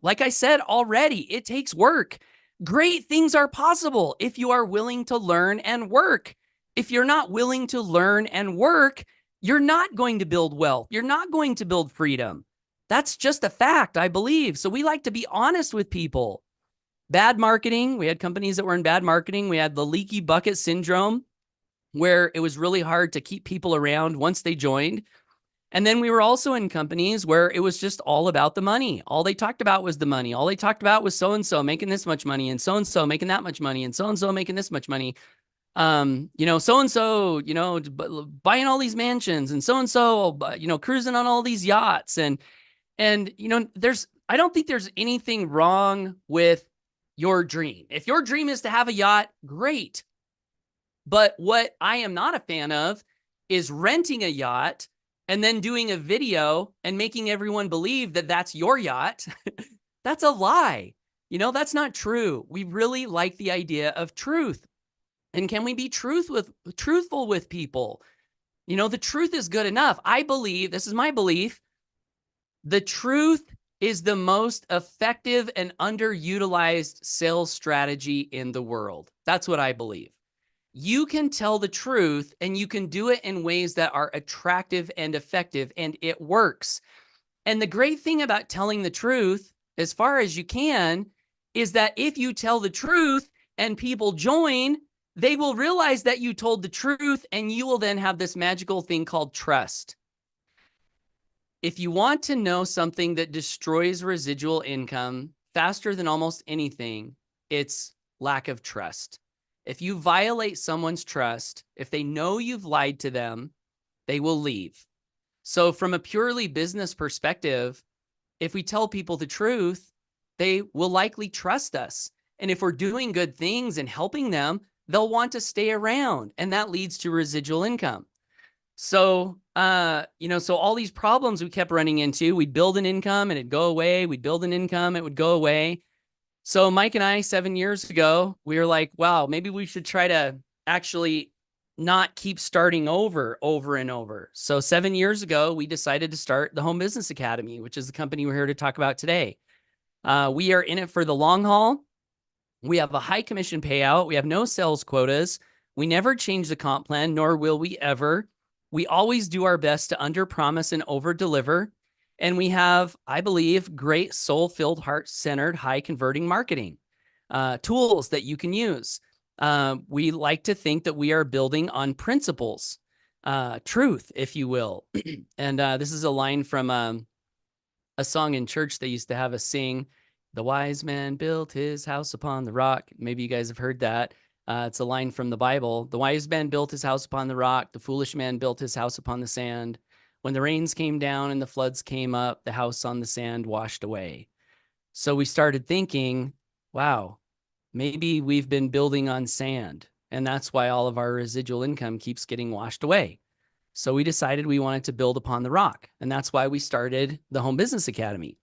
Like I said already, it takes work. Great things are possible if you are willing to learn and work. If you're not willing to learn and work, you're not going to build wealth. You're not going to build freedom. That's just a fact, I believe. So we like to be honest with people. bad marketing. We had companies that were in bad marketing. We had the leaky bucket syndrome, where it was really hard to keep people around once they joined. And then we were also in companies where it was just all about the money. All they talked about was the money. All they talked about was so-and-so making this much money, and so-and-so making that much money, and so-and-so making this much money. So-and-so, buying all these mansions, and so-and-so, cruising on all these yachts. And I don't think there's anything wrong with your dream. If your dream is to have a yacht, great. But what I am not a fan of is renting a yacht and then doing a video and making everyone believe that that's your yacht. That's a lie. That's not true. We really like the idea of truth. And can we be truthful with people? The truth is good enough. I believe, this is my belief, the truth is the most effective and underutilized sales strategy in the world. That's what I believe. You can tell the truth, and you can do it in ways that are attractive and effective, and it works. And the great thing about telling the truth, as far as you can, is that if you tell the truth and people join, they will realize that you told the truth, and you will then have this magical thing called trust. If you want to know something that destroys residual income faster than almost anything, it's lack of trust. If you violate someone's trust, if they know you've lied to them, they will leave. So from a purely business perspective, if we tell people the truth, they will likely trust us. And if we're doing good things and helping them, they'll want to stay around, and that leads to residual income. So, so all these problems we kept running into, we'd build an income and it'd go away. We'd build an income, it would go away. So Mike and I, 7 years ago, we were like, wow, maybe we should try to actually not keep starting over and over. So 7 years ago, we decided to start the Home Business Academy, which is the company we're here to talk about today. We are in it for the long haul. We have a high commission payout. We have no sales quotas. We never change the comp plan, nor will we ever. We always do our best to under-promise and over-deliver. And we have, I believe, great soul-filled, heart-centered, high-converting marketing tools that you can use. We like to think that we are building on principles, truth, if you will. And this is a line from a song in church they used to have us sing. The wise man built his house upon the rock. Maybe you guys have heard that. It's a line from the Bible. The wise man built his house upon the rock. The foolish man built his house upon the sand. When the rains came down and the floods came up, the house on the sand washed away. So we started thinking, wow, maybe we've been building on sand, and that's why all of our residual income keeps getting washed away. So we decided we wanted to build upon the rock, and that's why we started the Home Business Academy.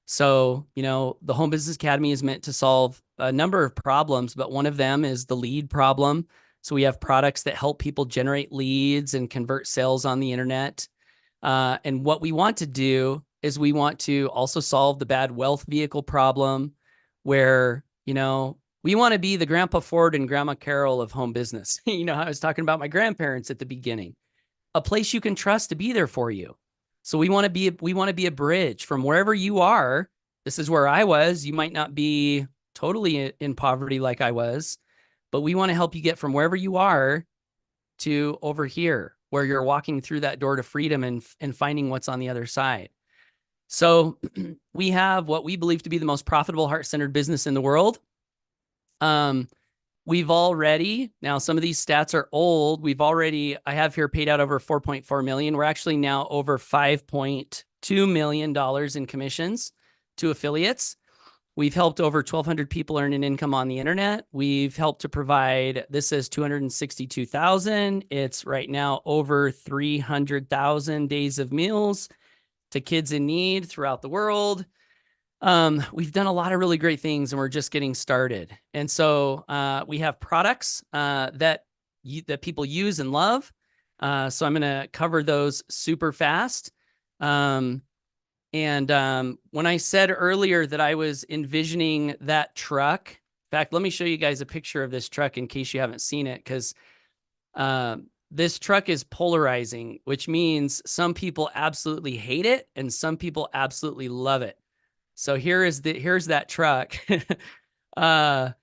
So, the Home Business Academy is meant to solve a number of problems, but one of them is the lead problem. So we have products that help people generate leads and convert sales on the internet. And what we want to do is we want to also solve the bad wealth vehicle problem, where, we want to be the Grandpa Ford and Grandma Carol of home business. I was talking about my grandparents at the beginning, a place you can trust to be there for you. So we want to be a bridge from wherever you are. This is where I was. You might not be totally in poverty like I was, but we want to help you get from wherever you are to over here, where you're walking through that door to freedom and finding what's on the other side. So we have what we believe to be the most profitable heart-centered business in the world. We've already, now some of these stats are old. I have here paid out over 4.4 million. We're actually now over $5.2 million in commissions to affiliates. We've helped over 1,200 people earn an income on the internet. We've helped to provide, this says 262,000. It's right now over 300,000 days of meals to kids in need throughout the world. We've done a lot of really great things, and we're just getting started. And so we have products that people use and love. So I'm going to cover those super fast. When I said earlier that I was envisioning that truck, in fact, let me show you guys a picture of this truck in case you haven't seen it, because this truck is polarizing, which means some people absolutely hate it and some people absolutely love it. So here's that truck. And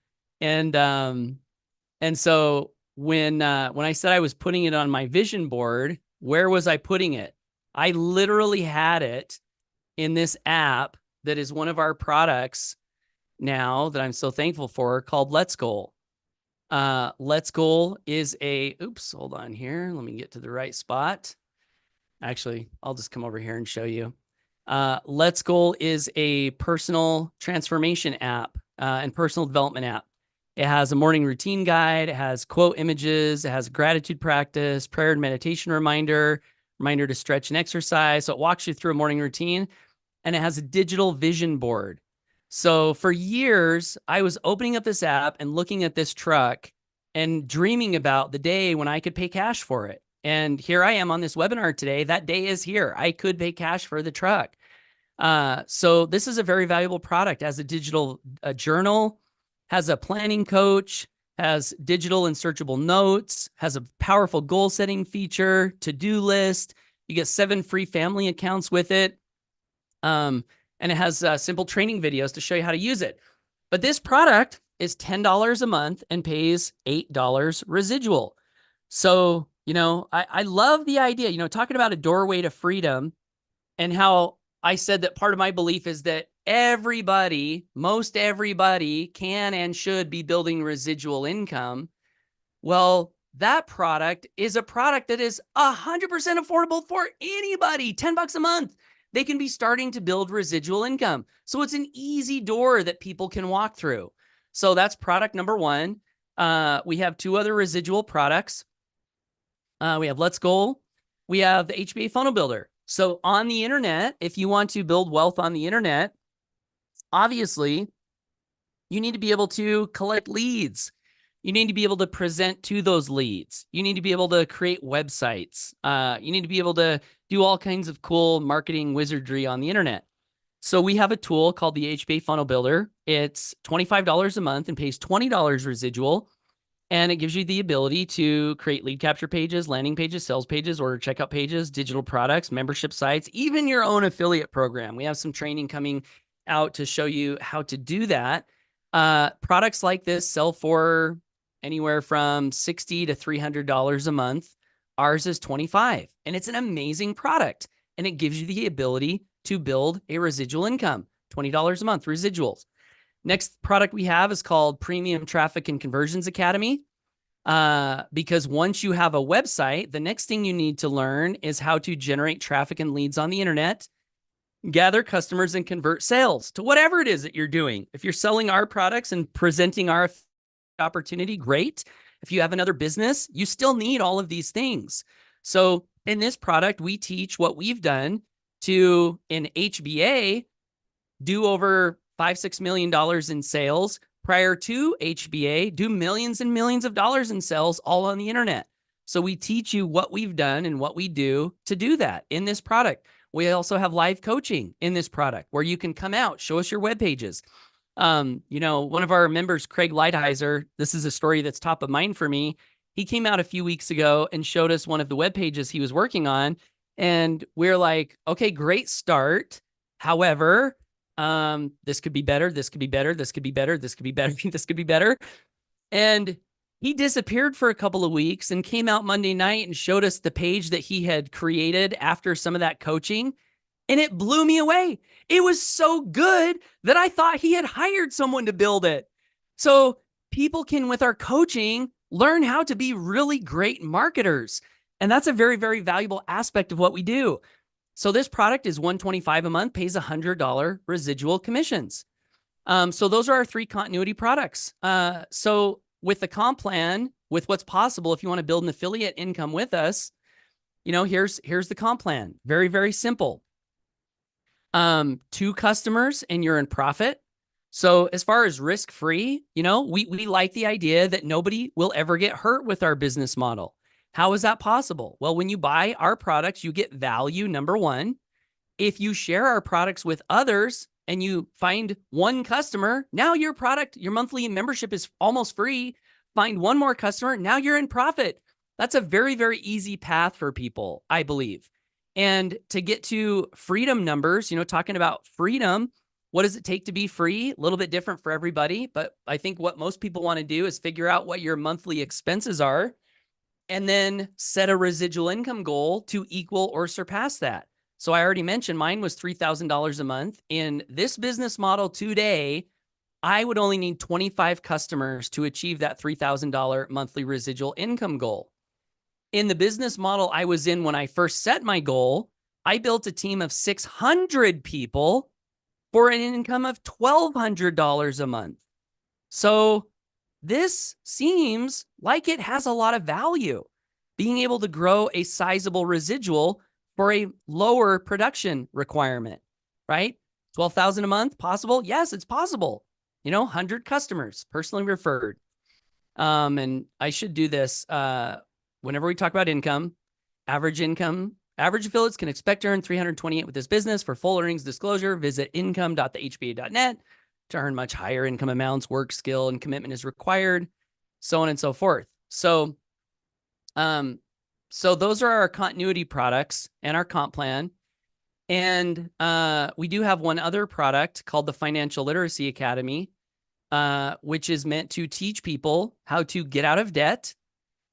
so when I said I was putting it on my vision board, where was I putting it? I literally had it in this app that is one of our products now that I'm so thankful for, called Let's Goal. Let's Goal is hold on here. Let me get to the right spot. Actually, I'll just come over here and show you. Let's Goal is a personal transformation app and personal development app. It has a morning routine guide. It has quote images. It has gratitude practice, prayer and meditation reminder to stretch and exercise. So it walks you through a morning routine, and it has a digital vision board. So for years, I was opening up this app and looking at this truck and dreaming about the day when I could pay cash for it. And here I am on this webinar today. That day is here. I could pay cash for the truck. So this is a very valuable product. As a digital journal, has a planning coach, has digital and searchable notes, has a powerful goal setting feature, to-do list. You get 7 free family accounts with it. And it has simple training videos to show you how to use it. But this product is $10 a month and pays $8 residual. So, I love the idea, talking about a doorway to freedom, and how I said that part of my belief is that most everybody can and should be building residual income. Well, that product is a product that is 100% affordable for anybody. $10 a month. They can be starting to build residual income. So it's an easy door that people can walk through. So that's product number 1. We have 2 other residual products. We have Let's Goal. We have the HBA Funnel Builder. So on the internet, if you want to build wealth on the internet, obviously, you need to be able to collect leads. You need to be able to present to those leads. You need to be able to create websites. You need to be able to do all kinds of cool marketing wizardry on the internet. So we have a tool called the HBA Funnel Builder. It's $25 a month and pays $20 residual. And it gives you the ability to create lead capture pages, landing pages, sales pages, order checkout pages, digital products, membership sites, even your own affiliate program. We have some training coming out to show you how to do that. Products like this sell for anywhere from $60 to $300 a month. Ours is $25, and it's an amazing product, and it gives you the ability to build a residual income, $20 a month residuals. Next product we have is called Premium Traffic and Conversions Academy. Because once you have a website, the next thing you need to learn is how to generate traffic and leads on the internet, gather customers, and convert sales to whatever it is that you're doing. If you're selling our products and presenting our opportunity, great. If you have another business, you still need all of these things. So in this product, we teach what we've done to, in HBA, do over $5-6 million in sales. Prior to HBA, do millions and millions of dollars in sales all on the internet. So we teach you what we've done and what we do to do that in this product. We also have live coaching in this product where you can come out, show us your web pages. One of our members, Craig Lighthizer, this is a story that's top of mind for me. He came out a few weeks ago and showed us one of the web pages he was working on. And we're like, okay, great start. However, this could be better. This could be better. This could be better. This could be better. This could be better. And he disappeared for a couple of weeks and came out Monday night and showed us the page that he had created after some of that coaching. And it blew me away. It was so good that I thought he had hired someone to build it. So people can, with our coaching, learn how to be really great marketers. And that's a very, very valuable aspect of what we do. So this product is $125 a month, pays $100 residual commissions. So those are our 3 continuity products. So with the comp plan, with what's possible, if you want to build an affiliate income with us, here's the comp plan. Very, very simple. 2 customers and you're in profit. So as far as risk-free, we like the idea that nobody will ever get hurt with our business model. How is that possible? Well, when you buy our products, you get value, number 1. If you share our products with others and you find 1 customer, now your monthly membership is almost free. Find 1 more customer, now you're in profit. That's a very, very easy path for people, I believe. And to get to freedom numbers, talking about freedom, What does it take to be free? A little bit different for everybody, but I think what most people want to do is figure out what your monthly expenses are and then set a residual income goal to equal or surpass that. So I already mentioned mine was $3,000 a month. In this business model today, I would only need 25 customers to achieve that $3,000 monthly residual income goal. In the business model I was in when I first set my goal, I built a team of 600 people for an income of $1,200 a month. So this seems like it has a lot of value, being able to grow a sizable residual for a lower production requirement, right? 12,000 a month, possible? Yes, it's possible. 100 customers, personally referred. And I should do this whenever we talk about income. Average affiliates can expect to earn $328 with this business. For full earnings disclosure, visit income.thehba.net. To earn much higher income amounts, work, skill, and commitment is required, so on and so forth. So those are our continuity products and our comp plan. And we do have one other product called the Financial Literacy Academy, which is meant to teach people how to get out of debt,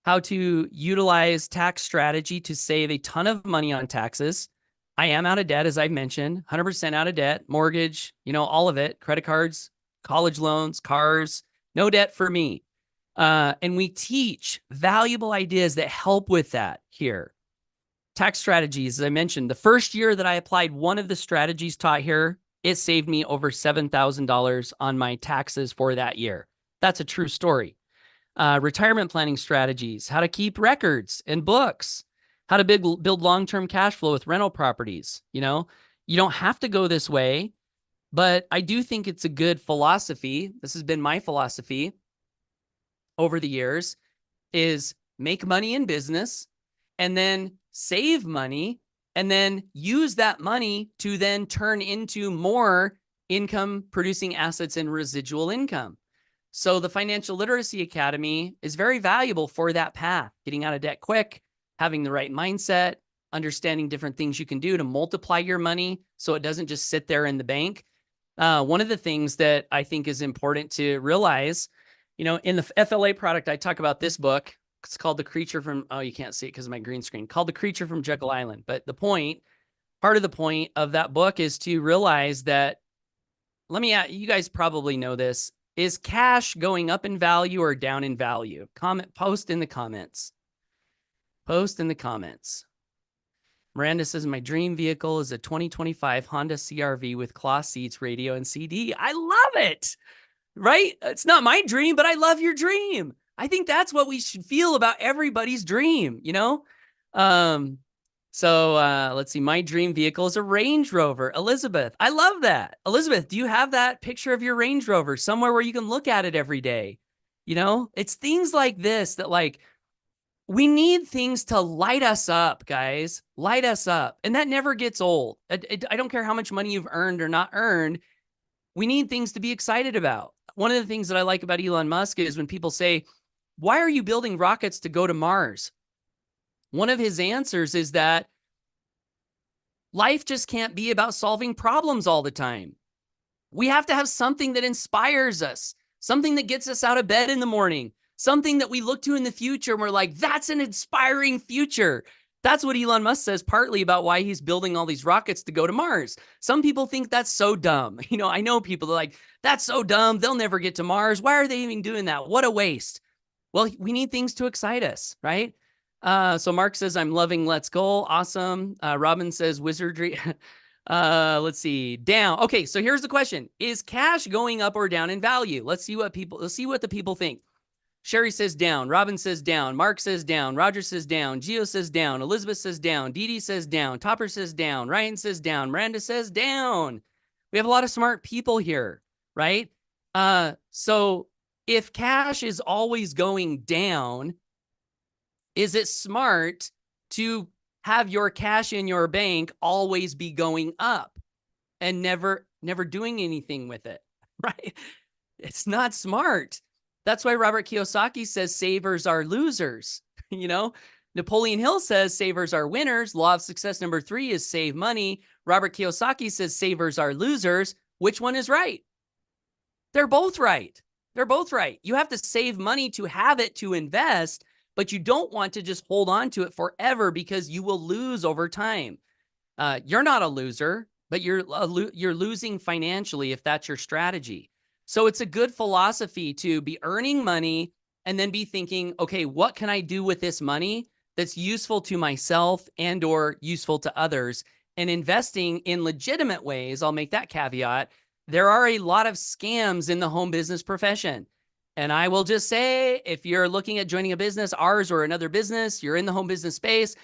how to utilize tax strategy to save a ton of money on taxes. I am out of debt, as I mentioned, 100% out of debt, mortgage, all of it, credit cards, college loans, cars, no debt for me. And we teach valuable ideas that help with that here. Tax strategies, as I mentioned, the first year that I applied one of the strategies taught here, it saved me over $7,000 on my taxes for that year. That's a true story. Retirement planning strategies, how to keep records and books, how to build long-term cash flow with rental properties. You don't have to go this way, but I do think it's a good philosophy. This has been my philosophy over the years, is make money in business and then save money and then use that money to then turn into more income producing assets and residual income. So the Financial Literacy Academy is very valuable for that path, getting out of debt quick, having the right mindset, understanding different things you can do to multiply your money so it doesn't just sit there in the bank. One of the things that I think is important to realize, in the FLA product, I talk about this book. It's called The Creature from, you can't see it because of my green screen, called The Creature from Jekyll Island. But part of the point of that book is to realize that, you guys probably know this, is cash going up in value or down in value? Post in the comments. Post in the comments. Miranda says, my dream vehicle is a 2025 Honda CR-V with cloth seats, radio, and CD. I love it, right? It's not my dream, but I love your dream. I think that's what we should feel about everybody's dream, So let's see. My dream vehicle is a Range Rover. Elizabeth, I love that. Elizabeth, do you have that picture of your Range Rover somewhere where you can look at it every day? It's things like this that we need things to light us up, guys. Light us up. And that never gets old. I don't care how much money you've earned or not earned. We need things to be excited about. One of the things that I like about Elon Musk is when people say, why are you building rockets to go to Mars? One of his answers is that life just can't be about solving problems all the time. We have to have something that inspires us, something that gets us out of bed in the morning, something that we look to in the future and we're like, that's an inspiring future. That's what Elon Musk says partly about why he's building all these rockets to go to Mars. Some people think that's so dumb. I know people that are like, that's so dumb. They'll never get to Mars. Why are they even doing that? What a waste. Well, we need things to excite us, right? So Mark says, I'm loving Let's Go. Awesome. Robin says wizardry. Let's see. Down. Okay. So here's the question. Is cash going up or down in value? Let's see what the people think. Sherry says down. Robin says down. Mark says down. Roger says down. Gio says down. Elizabeth says down. Dee Dee says down. Topper says down. Ryan says down. Miranda says down. We have a lot of smart people here, right? So if cash is always going down, is it smart to have your cash in your bank always be going up and never doing anything with it, right? It's not smart. That's why Robert Kiyosaki says savers are losers. Napoleon Hill says savers are winners. Law of success number 3 is save money. Robert Kiyosaki says savers are losers. which one is right? They're both right. They're both right. You have to save money to have it to invest, but you don't want to just hold on to it forever because you will lose over time. You're not a loser, but you're losing financially if that's your strategy. So it's a good philosophy to be earning money and then be thinking, okay, what can I do with this money that's useful to myself and or useful to others? And investing in legitimate ways, I'll make that caveat. There are a lot of scams in the home business profession. And I will just say, if you're looking at joining a business, ours or another business, you're in the home business space,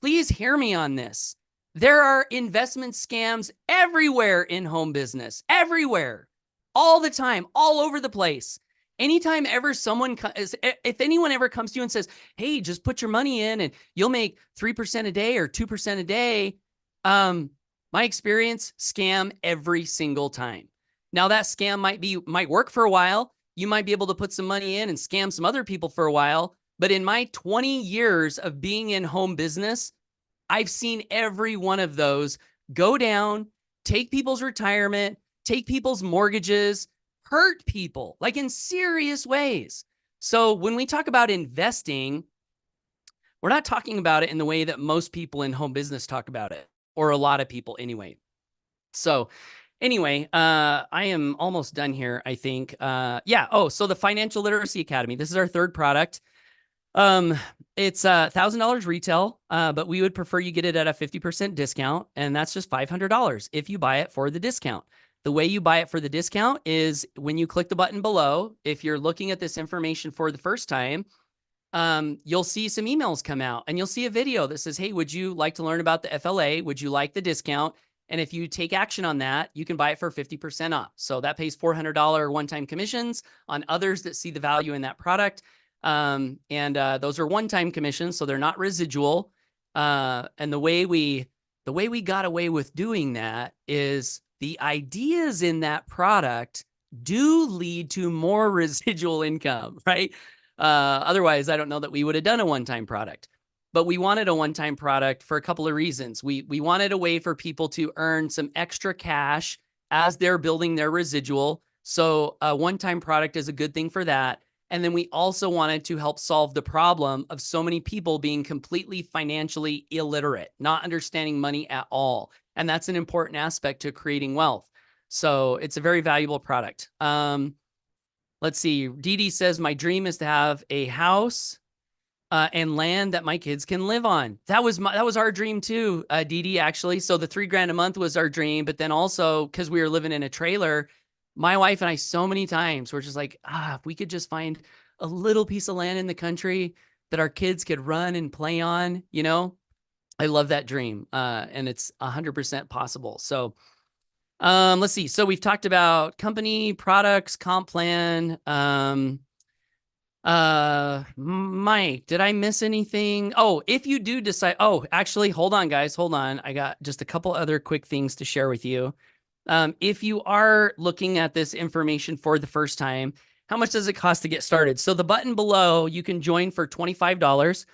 please hear me on this. There are investment scams everywhere in home business, everywhere, all the time, all over the place. Anytime ever if anyone ever comes to you and says, hey, just put your money in and you'll make 3% a day or 2% a day, my experience, scam every single time. Now that scam might work for a while. You might be able to put some money in and scam some other people for a while. But in my 20 years of being in home business, I've seen every one of those go down, take people's retirement, take people's mortgages, hurt people like in serious ways. So when we talk about investing, we're not talking about it in the way that most people in home business talk about it, or a lot of people anyway. So anyway, I am almost done here, I think. So the Financial Literacy Academy, this is our third product. It's $1,000 retail, but we would prefer you get it at a 50% discount, and that's just $500 if you buy it for the discount. The way you buy it for the discount is when you click the button below. If you're looking at this information for the first time, you'll see some emails come out and you'll see a video that says, hey, would you like to learn about the FLA? Would you like the discount? And if you take action on that, you can buy it for 50% off. So that pays $400 one-time commissions on others that see the value in that product. Those are one-time commissions, so they're not residual. And the way we got away with doing that is the ideas in that product do lead to more residual income, right? Otherwise, I don't know that we would have done a one-time product. But we wanted a one-time product for a couple of reasons. We wanted a way for people to earn some extra cash as they're building their residual. So a one-time product is a good thing for that. And then we also wanted to help solve the problem of so many people being completely financially illiterate, not understanding money at all. And that's an important aspect to creating wealth. So it's a very valuable product. Let's see. Dee Dee says, my dream is to have a house and land that my kids can live on. That was our dream too, Dee Dee, actually. So the $3,000 a month was our dream, but then also because we were living in a trailer, my wife and I so many times were just like, if we could just find a little piece of land in the country that our kids could run and play on, you know, I love that dream. And it's 100% possible. So let's see. So we've talked about company, products, comp plan. Mike, did I miss anything? Oh, if you do decide, actually, hold on, guys, hold on. I got just a couple other quick things to share with you. If you are looking at this information for the first time, how much does it cost to get started? So the button below, you can join for $25.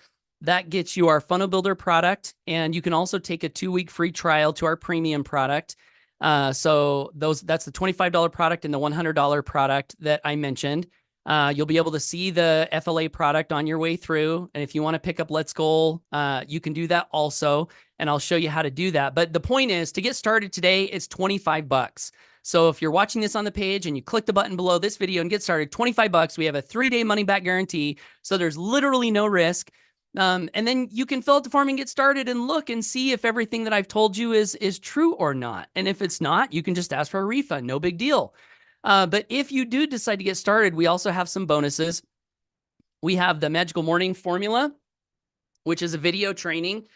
That gets you our Funnel Builder product. And you can also take a 2-week free trial to our premium product. So that's the $25 product and the $100 product that I mentioned. You'll be able to see the FLA product on your way through. And if you want to pick up Let's Goal, you can do that also. And I'll show you how to do that. But the point is, to get started today, it's $25. So if you're watching this on the page and you click the button below this video and get started, $25, we have a 3-day money back guarantee. So there's literally no risk. And then you can fill out the form and get started and look and see if everything that I've told you is true or not. And if it's not, you can just ask for a refund. No big deal. But if you do decide to get started, we also have some bonuses. We have the Magical Morning Formula, which is a video training,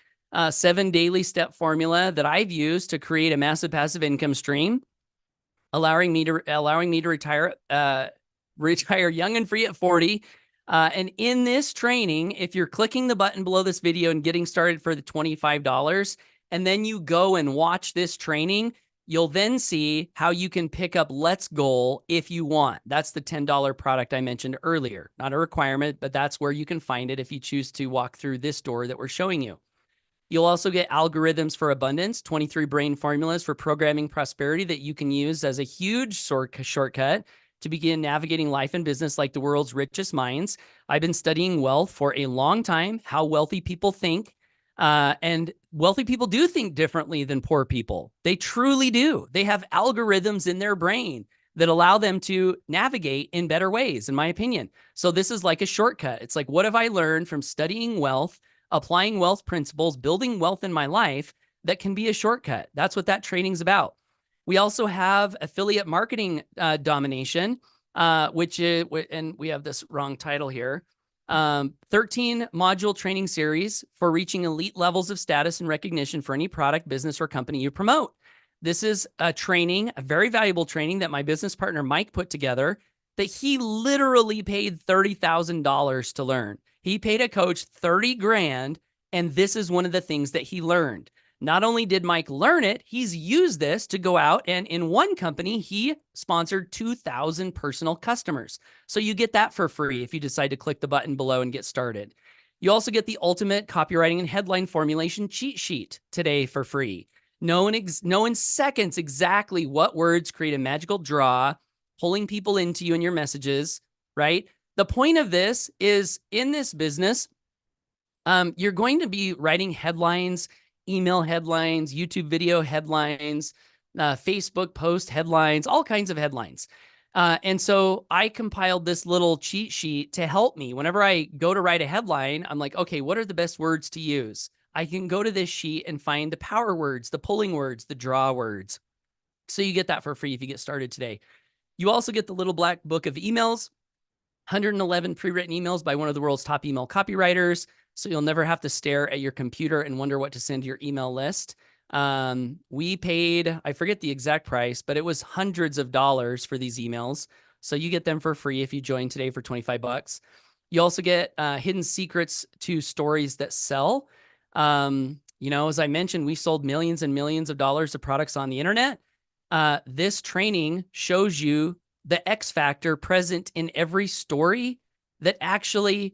7 daily step formula that I've used to create a massive passive income stream, allowing me to retire young and free at 40. And in this training, if you're clicking the button below this video and getting started for the $25, and then you go and watch this training, you'll then see how you can pick up Let's Goal if you want. That's the $10 product I mentioned earlier. Not a requirement, but that's where you can find it if you choose to walk through this door that we're showing you. You'll also get algorithms for abundance, 23 brain formulas for programming prosperity that you can use as a huge shortcut to begin navigating life and business like the world's richest minds. I've been studying wealth for a long time, how wealthy people think. And wealthy people do think differently than poor people. They truly do. They have algorithms in their brain that allow them to navigate in better ways, in my opinion. So this is like a shortcut. It's like, what have I learned from studying wealth, applying wealth principles, building wealth in my life that can be a shortcut? That's what that training's about. We also have affiliate marketing domination, which is, and we have this wrong title here, 13 module training series for reaching elite levels of status and recognition for any product, business, or company you promote. This is a training, a very valuable training that my business partner, Mike, put together that he literally paid $30,000 to learn. He paid a coach 30 grand, and this is one of the things that he learned. Not only did Mike learn it, he's used this to go out, and in one company, he sponsored 2,000 personal customers. So you get that for free if you decide to click the button below and get started. You also get the ultimate copywriting and headline formulation cheat sheet today for free. Know in seconds exactly what words create a magical draw, pulling people into you and your messages, right? The point of this is, in this business, you're going to be writing headlines, email headlines, YouTube video headlines, Facebook post headlines, all kinds of headlines. And so I compiled this little cheat sheet to help me. Whenever I go to write a headline, I'm like, okay, what are the best words to use? I can go to this sheet and find the power words, the pulling words, the draw words. So you get that for free if you get started today. You also get the little black book of emails, 111 pre-written emails by one of the world's top email copywriters. So you'll never have to stare at your computer and wonder what to send to your email list. We paid, I forget the exact price, but it was hundreds of dollars for these emails. So you get them for free if you join today for 25 bucks. You also get hidden secrets to stories that sell. You know, as I mentioned, we sold millions and millions of dollars of products on the internet. This training shows you the X factor present in every story that actually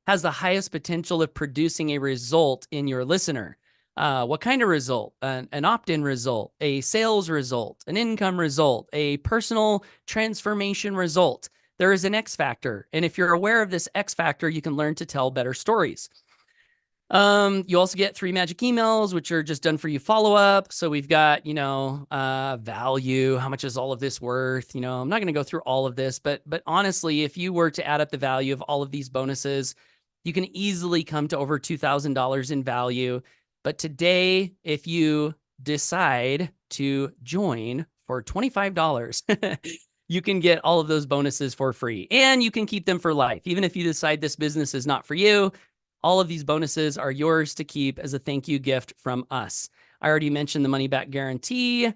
has the highest potential of producing a result in your listener. What kind of result? An opt-in result, a sales result, an income result, a personal transformation result. There is an X factor. And if you're aware of this X factor, you can learn to tell better stories. You also get 3 magic emails, which are just done for you follow-up. So we've got, you know, value. How much is all of this worth? You know, I'm not going to go through all of this, but honestly, if you were to add up the value of all of these bonuses, you can easily come to over $2,000 in value. But today, if you decide to join for $25, you can get all of those bonuses for free, and you can keep them for life. Even if you decide this business is not for you, all of these bonuses are yours to keep as a thank you gift from us. I already mentioned the money back guarantee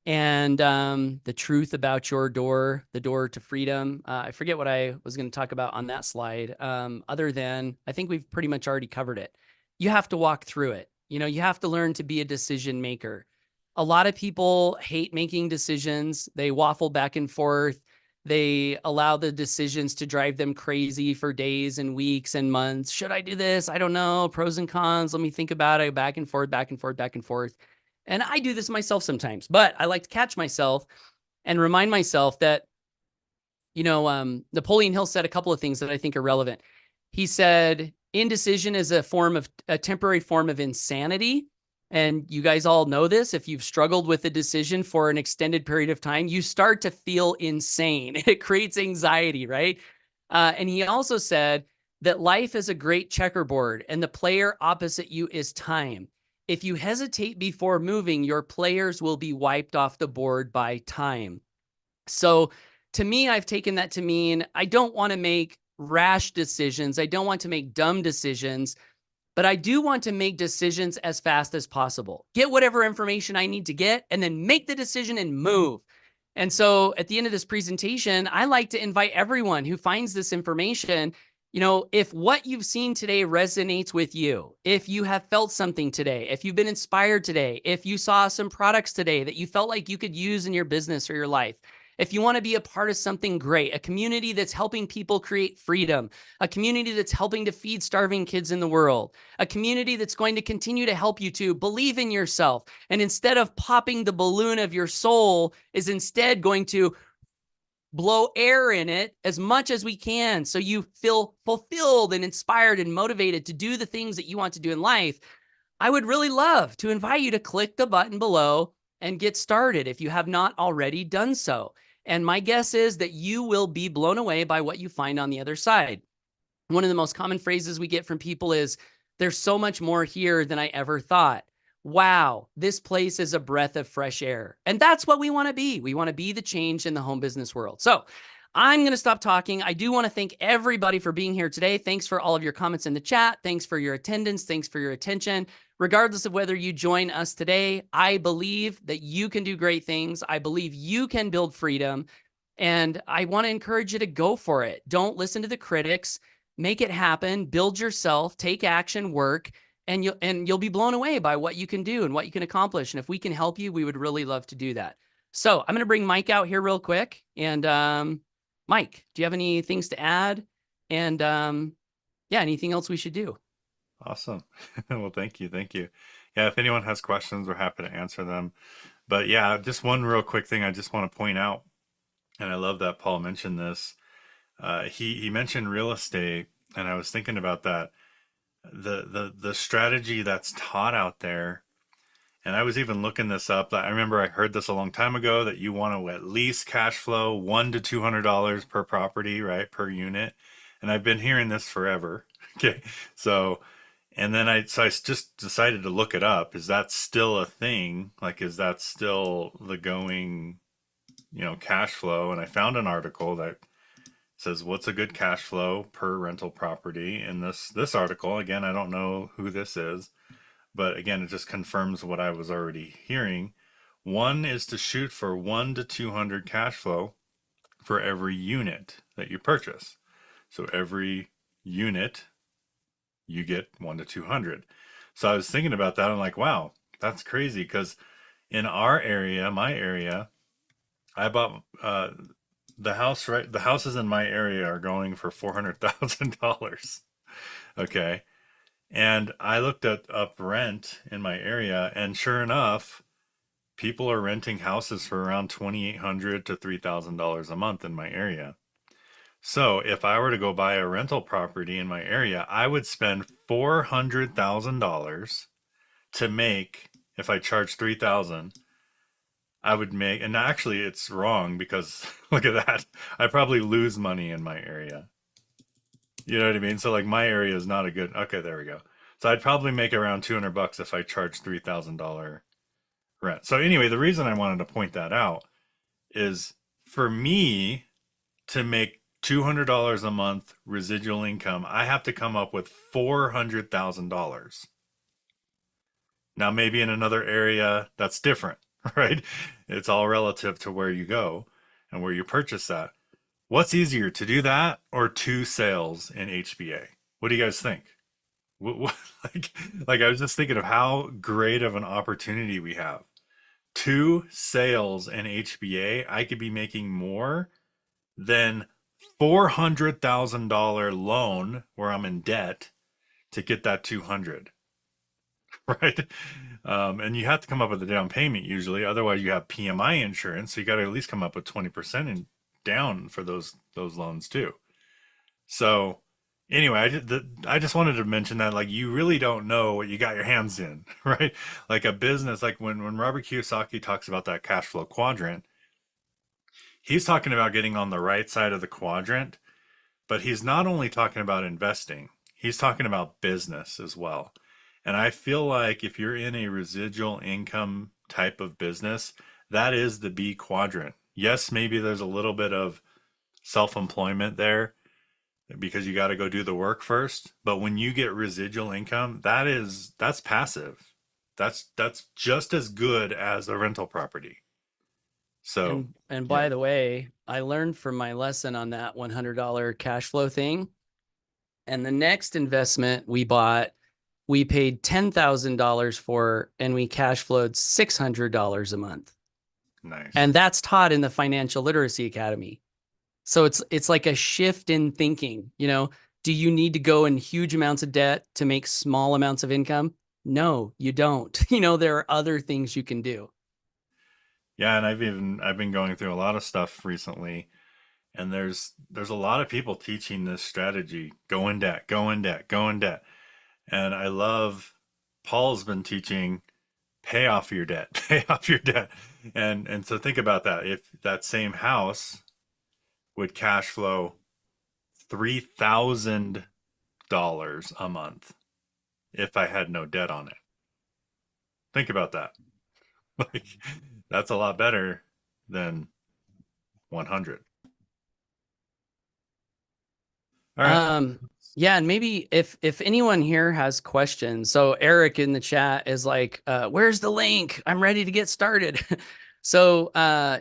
and the truth about your door, the door to freedom. I forget what I was going to talk about on that slide, other than I think we've pretty much already covered it. You have to walk through it. You know, you have to learn to be a decision maker. A lot of people hate making decisions. They waffle back and forth. They allow the decisions to drive them crazy for days and weeks and months. Should I do this? I don't know. Pros and cons. Let me think about it. Back and forth, back and forth, back and forth. And I do this myself sometimes, but I like to catch myself and remind myself that, you know, Napoleon Hill said a couple of things that I think are relevant. He said, indecision is a temporary form of insanity. And you guys all know this. If you've struggled with a decision for an extended period of time, you start to feel insane. It creates anxiety, right? And he also said that life is a great checkerboard and the player opposite you is time. If you hesitate before moving, your players will be wiped off the board by time. So to me, I've taken that to mean I don't want to make rash decisions. I don't want to make dumb decisions. But I do want to make decisions as fast as possible. Get whatever information I need to get and then make the decision and move. And so at the end of this presentation, I like to invite everyone who finds this information, you know, if what you've seen today resonates with you, if you have felt something today, if you've been inspired today, if you saw some products today that you felt like you could use in your business or your life, If you want to be a part of something great, a community that's helping people create freedom, a community that's helping to feed starving kids in the world, a community that's going to continue to help you to believe in yourself, and instead of popping the balloon of your soul, is instead going to blow air in it as much as we can so you feel fulfilled and inspired and motivated to do the things that you want to do in life, I would really love to invite you to click the button below and get started if you have not already done so. And my guess is that you will be blown away by what you find on the other side. One of the most common phrases we get from people is, there's so much more here than I ever thought. Wow, this place is a breath of fresh air. And that's what we want to be. We want to be the change in the home business world. So I'm going to stop talking. I do want to thank everybody for being here today. Thanks for all of your comments in the chat. Thanks for your attendance. Thanks for your attention. Regardless of whether you join us today, I believe that you can do great things. I believe you can build freedom. And I want to encourage you to go for it. Don't listen to the critics. Make it happen. Build yourself. Take action. Work. And you'll be blown away by what you can do and what you can accomplish. And if we can help you, we would really love to do that. So I'm going to bring Mike out here real quick. And Mike, do you have any things to add? And yeah, anything else we should do? Awesome. Well, thank you. Thank you. Yeah, if anyone has questions, we're happy to answer them. But yeah, just one real quick thing I just want to point out, and I love that Paul mentioned this. He mentioned real estate, and I was thinking about that. The strategy that's taught out there, and I was even looking this up. I remember I heard this a long time ago, that you want to at least cash flow $100 to $200 per property, right, per unit. And I've been hearing this forever. Okay, so and then I just decided to look it up. Is that still a thing? Like, is that still the going, cash flow? And I found an article that says, what's a good cash flow per rental property? In this article, again, I don't know who this is, but again, it just confirms what I was already hearing. One is to shoot for 1 to 200 cash flow for every unit that you purchase. So every unit, you get 1 to 200. So I was thinking about that. I'm like, wow, that's crazy. Because in our area, my area, I bought the house, right? The houses in my area are going for $400,000. Okay. And I looked up rent in my area, and sure enough, people are renting houses for around $2,800 to $3,000 a month in my area. So if I were to go buy a rental property in my area, I would spend $400,000 to make, if I charge $3,000, I would make, and actually it's wrong, because look at that. I probably lose money in my area. You know what I mean? So like my area is not a good, okay, there we go. So I'd probably make around $200 if I charge $3,000 rent. So anyway, the reason I wanted to point that out is, for me to make $200 a month residual income, I have to come up with $400,000. Now, maybe in another area that's different, right? It's all relative to where you go and where you purchase that. What's easier, to do that or 2 sales in HBA? What do you guys think? Like I was just thinking of how great of an opportunity we have. 2 sales in HBA, I could be making more than $400,000 loan where I'm in debt to get that 200, right? And you have to come up with a down payment usually. Otherwise, you have PMI insurance, so you got to at least come up with 20% in down for those loans too. So anyway, I just wanted to mention that, like, you really don't know what you got your hands in, right? Like a business, like when Robert Kiyosaki talks about that cash flow quadrant, he's talking about getting on the right side of the quadrant, but he's not only talking about investing, he's talking about business as well. And I feel like if you're in a residual income type of business, that is the B quadrant. Yes, maybe there's a little bit of self-employment there because you got to go do the work first. But when you get residual income, that's passive. That's just as good as a rental property. So, and by the way, I learned from my lesson on that $100 cash flow thing. And the next investment we bought, we paid $10,000 for, and we cash flowed $600 a month. Nice. And that's taught in the Financial Literacy Academy. So it's like a shift in thinking. You know, do you need to go in huge amounts of debt to make small amounts of income? No, you don't. You know, there are other things you can do. Yeah, and I've been going through a lot of stuff recently, and there's a lot of people teaching this strategy: go in debt, go in debt, go in debt. And I love Paul's been teaching pay off your debt, pay off your debt. And so think about that. If that same house would cash flow $3,000 a month if I had no debt on it. Think about that. Like, that's a lot better than 100. All right. Yeah, and maybe if anyone here has questions, so Eric in the chat is like, where's the link? I'm ready to get started. So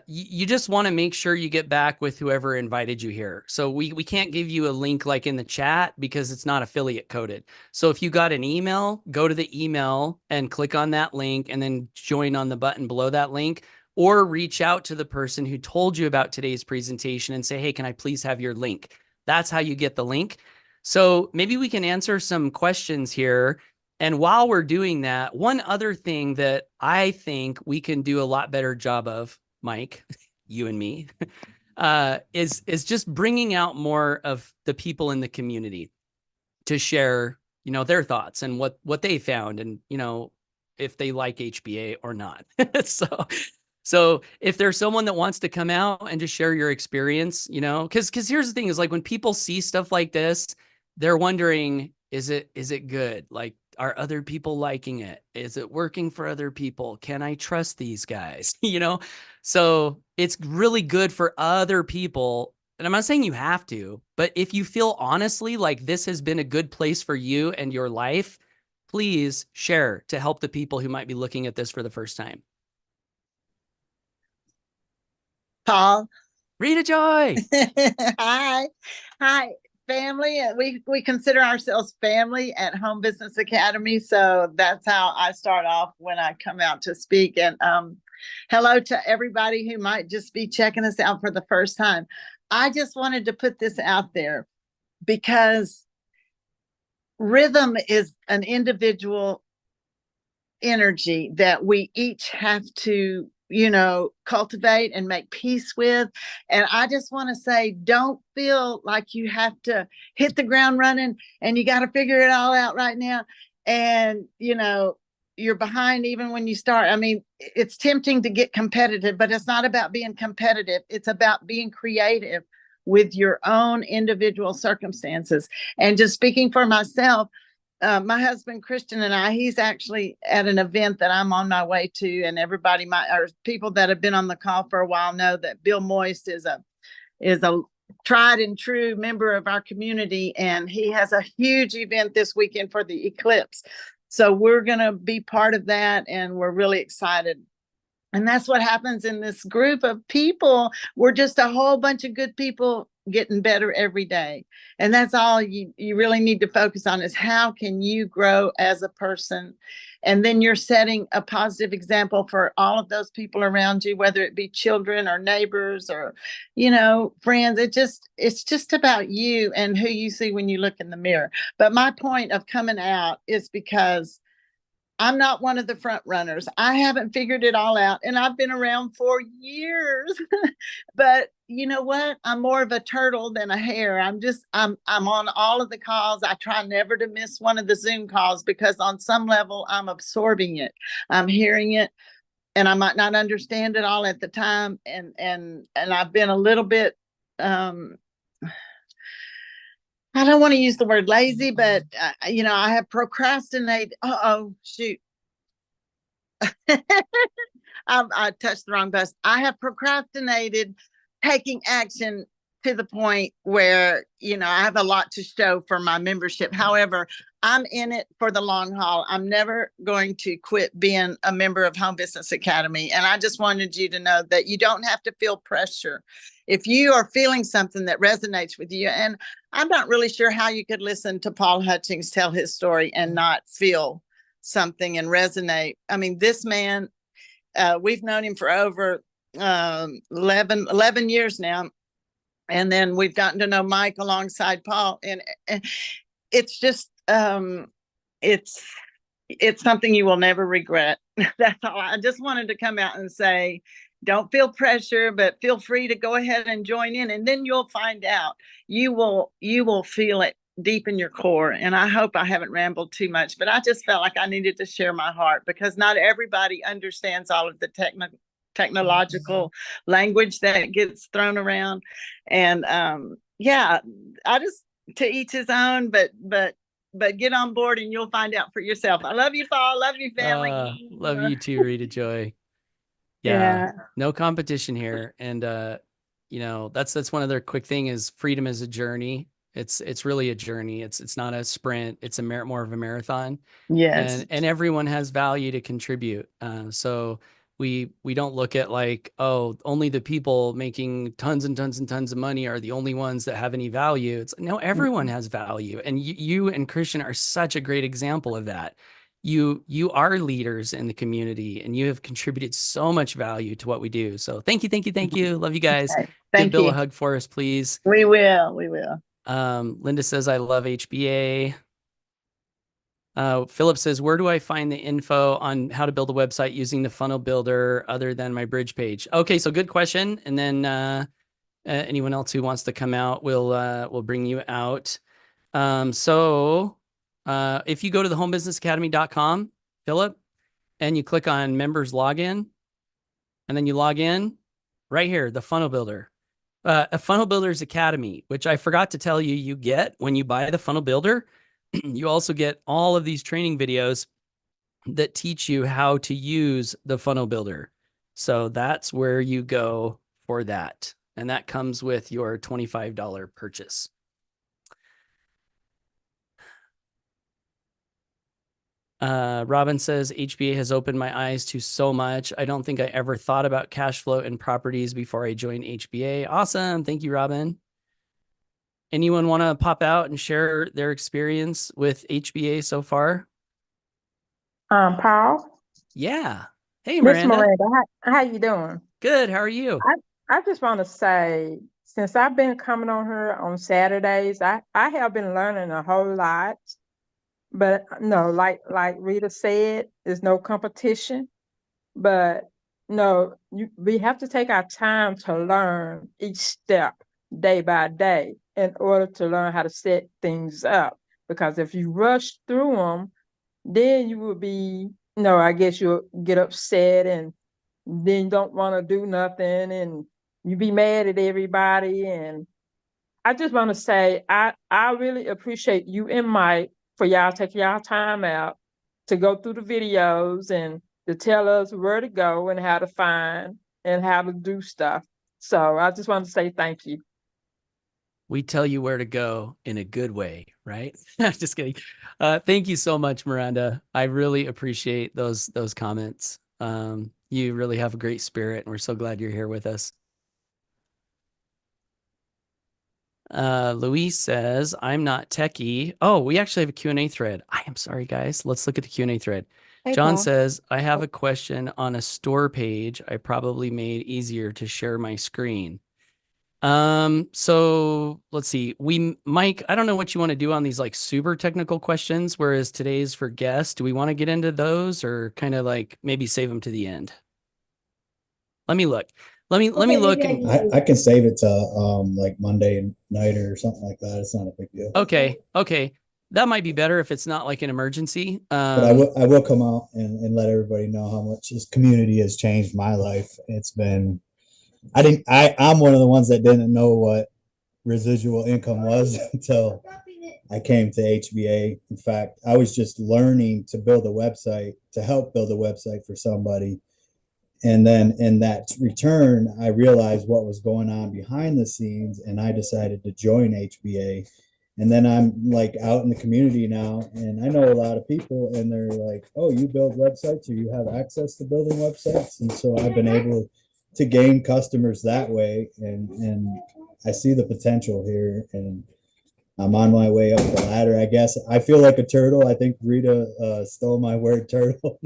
you just want to make sure you get back with whoever invited you here. So we can't give you a link like in the chat because it's not affiliate coded. So if you got an email, go to the email and click on that link and then join on the button below that link, or reach out to the person who told you about today's presentation and say, hey, can I please have your link? That's how you get the link. So maybe we can answer some questions here. And while we're doing that, one other thing that I think we can do a lot better job of, Mike, you and me, is just bringing out more of the people in the community to share, you know, their thoughts and what they found, and, you know, if they like HBA or not. So if there's someone that wants to come out and just share your experience, you know, because here's the thing is, like, when people see stuff like this, they're wondering, is it good? Like, are other people liking it? Is it working for other people? Can I trust these guys? You know, so it's really good for other people. And I'm not saying you have to, but if you feel honestly like this has been a good place for you and your life, please share to help the people who might be looking at this for the first time. Paul. Rita Joy. Hi. Family. We consider ourselves family at Home Business Academy. So that's how I start off when I come out to speak. And hello to everybody who might just be checking us out for the first time. I just wanted to put this out there because rhythm is an individual energy that we each have to, you know, cultivate and make peace with. And I just want to say, don't feel like you have to hit the ground running and you got to figure it all out right now. And, you know, you're behind even when you start. I mean, it's tempting to get competitive, but it's not about being competitive. It's about being creative with your own individual circumstances. And just speaking for myself, my husband, Christian, and I, he's actually at an event that I'm on my way to, and everybody or people that have been on the call for a while know that Bill Moist is a tried and true member of our community, and he has a huge event this weekend for the eclipse. So we're going to be part of that, and we're really excited. And that's what happens in this group of people. We're just a whole bunch of good people getting better every day. And that's all you really need to focus on, is how can you grow as a person? And then you're setting a positive example for all of those people around you, whether it be children or neighbors or, you know, friends. It's just about you and who you see when you look in the mirror. But my point of coming out is because I'm not one of the front runners. I haven't figured it all out, and I've been around for years. But you know what? I'm more of a turtle than a hare. I'm on all of the calls. I try never to miss one of the Zoom calls because on some level I'm absorbing it. I'm hearing it, and I might not understand it all at the time. And I've been a little bit I don't want to use the word lazy, but, you know, I have procrastinated. Shoot. I touched the wrong button. I have procrastinated taking action to the point where, you know, I have a lot to show for my membership. However, I'm in it for the long haul. I'm never going to quit being a member of Home Business Academy. And I just wanted you to know that you don't have to feel pressure. If you are feeling something that resonates with you, and I'm not really sure how you could listen to Paul Hutchings tell his story and not feel something and resonate. I mean, this man, we've known him for over 11 years now. And then we've gotten to know Mike alongside Paul. And it's just, it's something you will never regret. That's all. I just wanted to come out and say, don't feel pressure, but feel free to go ahead and join in. And then you'll find out. You will feel it deep in your core. And I hope I haven't rambled too much, but I just felt like I needed to share my heart, because not everybody understands all of the technological language that gets thrown around. And yeah, I just, to each his own, but get on board and you'll find out for yourself. I love you, Paul. Love you, family. Love you too, Rita Joy. Yeah, no competition here. And you know, that's one other quick thing is freedom is a journey. It's really a journey. It's not a sprint. It's more of a marathon. Yes. And everyone has value to contribute. So we don't look at like, oh, only the people making tons and tons and tons of money are the only ones that have any value. It's no, everyone has value. And you and Christian are such a great example of that. You are leaders in the community and you have contributed so much value to what we do. So thank you. Love you guys. Okay. Give Bill a hug for us, please. We will. Linda says, I love HBA. Philip says, where do I find the info on how to build a website using the funnel builder other than my bridge page? Okay, so good question. And then anyone else who wants to come out, we'll bring you out. If you go to the homebusinessacademy.com, Philip, and you click on members login, and then you log in right here, the funnel builder. A funnel builder's academy, which I forgot to tell you, you get when you buy the funnel builder. You also get all of these training videos that teach you how to use the funnel builder. So that's where you go for that. And that comes with your $25 purchase. Robin says, HBA has opened my eyes to so much. I don't think I ever thought about cash flow and properties before I joined HBA. Awesome. Thank you, Robin. Anyone want to pop out and share their experience with HBA so far? Paul? Yeah. Hey, Miss Miranda. Miranda, how you doing? Good. How are you? I just want to say, since I've been coming on here on Saturdays, I have been learning a whole lot. But no, like Rita said, there's no competition. But no, we have to take our time to learn each step day by day in order to learn how to set things up. Because if you rush through them, then you will be, I guess you'll get upset and then you don't want to do nothing and you be mad at everybody. And I just want to say, I really appreciate you and Mike for y'all taking y'all time out to go through the videos and to tell us where to go and how to find and how to do stuff. So I just want to say thank you. We tell you where to go in a good way, right? Just kidding. Thank you so much, Miranda. I really appreciate those comments. You really have a great spirit and we're so glad you're here with us. Luis says, I'm not techie. Oh, we actually have a Q&A thread. I am sorry, guys. Let's look at the Q&A thread. Hey, John Paul. says, I have a question on a store page. I probably made easier to share my screen. So let's see. Mike, I don't know what you want to do on these like super technical questions, whereas today's for guests. Do we want to get into those or kind of like maybe save them to the end? Let me look. Let me look. I can save it to like Monday night or something like that. It's not a big deal. Okay. That might be better if it's not like an emergency. But I will come out and let everybody know how much this community has changed my life. It's been, I'm one of the ones that didn't know what residual income was until I came to HBA. In fact, I was just learning to build a website, to help build a website for somebody. And then in that return, I realized what was going on behind the scenes and I decided to join HBA. And then I'm like out in the community now and I know a lot of people and they're like, oh, you build websites or you have access to building websites. And so I've been able to gain customers that way. And I see the potential here and I'm on my way up the ladder, I guess. I feel like a turtle. I think Rita stole my word turtle.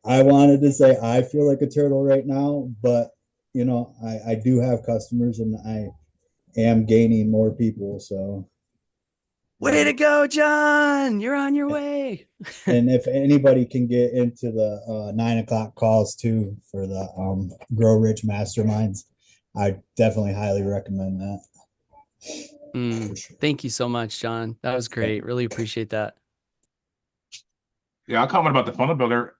I wanted to say I feel like a turtle right now, but you know, I do have customers and I am gaining more people. So Way to go, John. You're on your way. and if anybody can get into the 9 o'clock calls too for the Grow Rich Masterminds, I definitely highly recommend that. Thank you so much, John. That was great. Really appreciate that. Yeah, I'll comment about the funnel builder.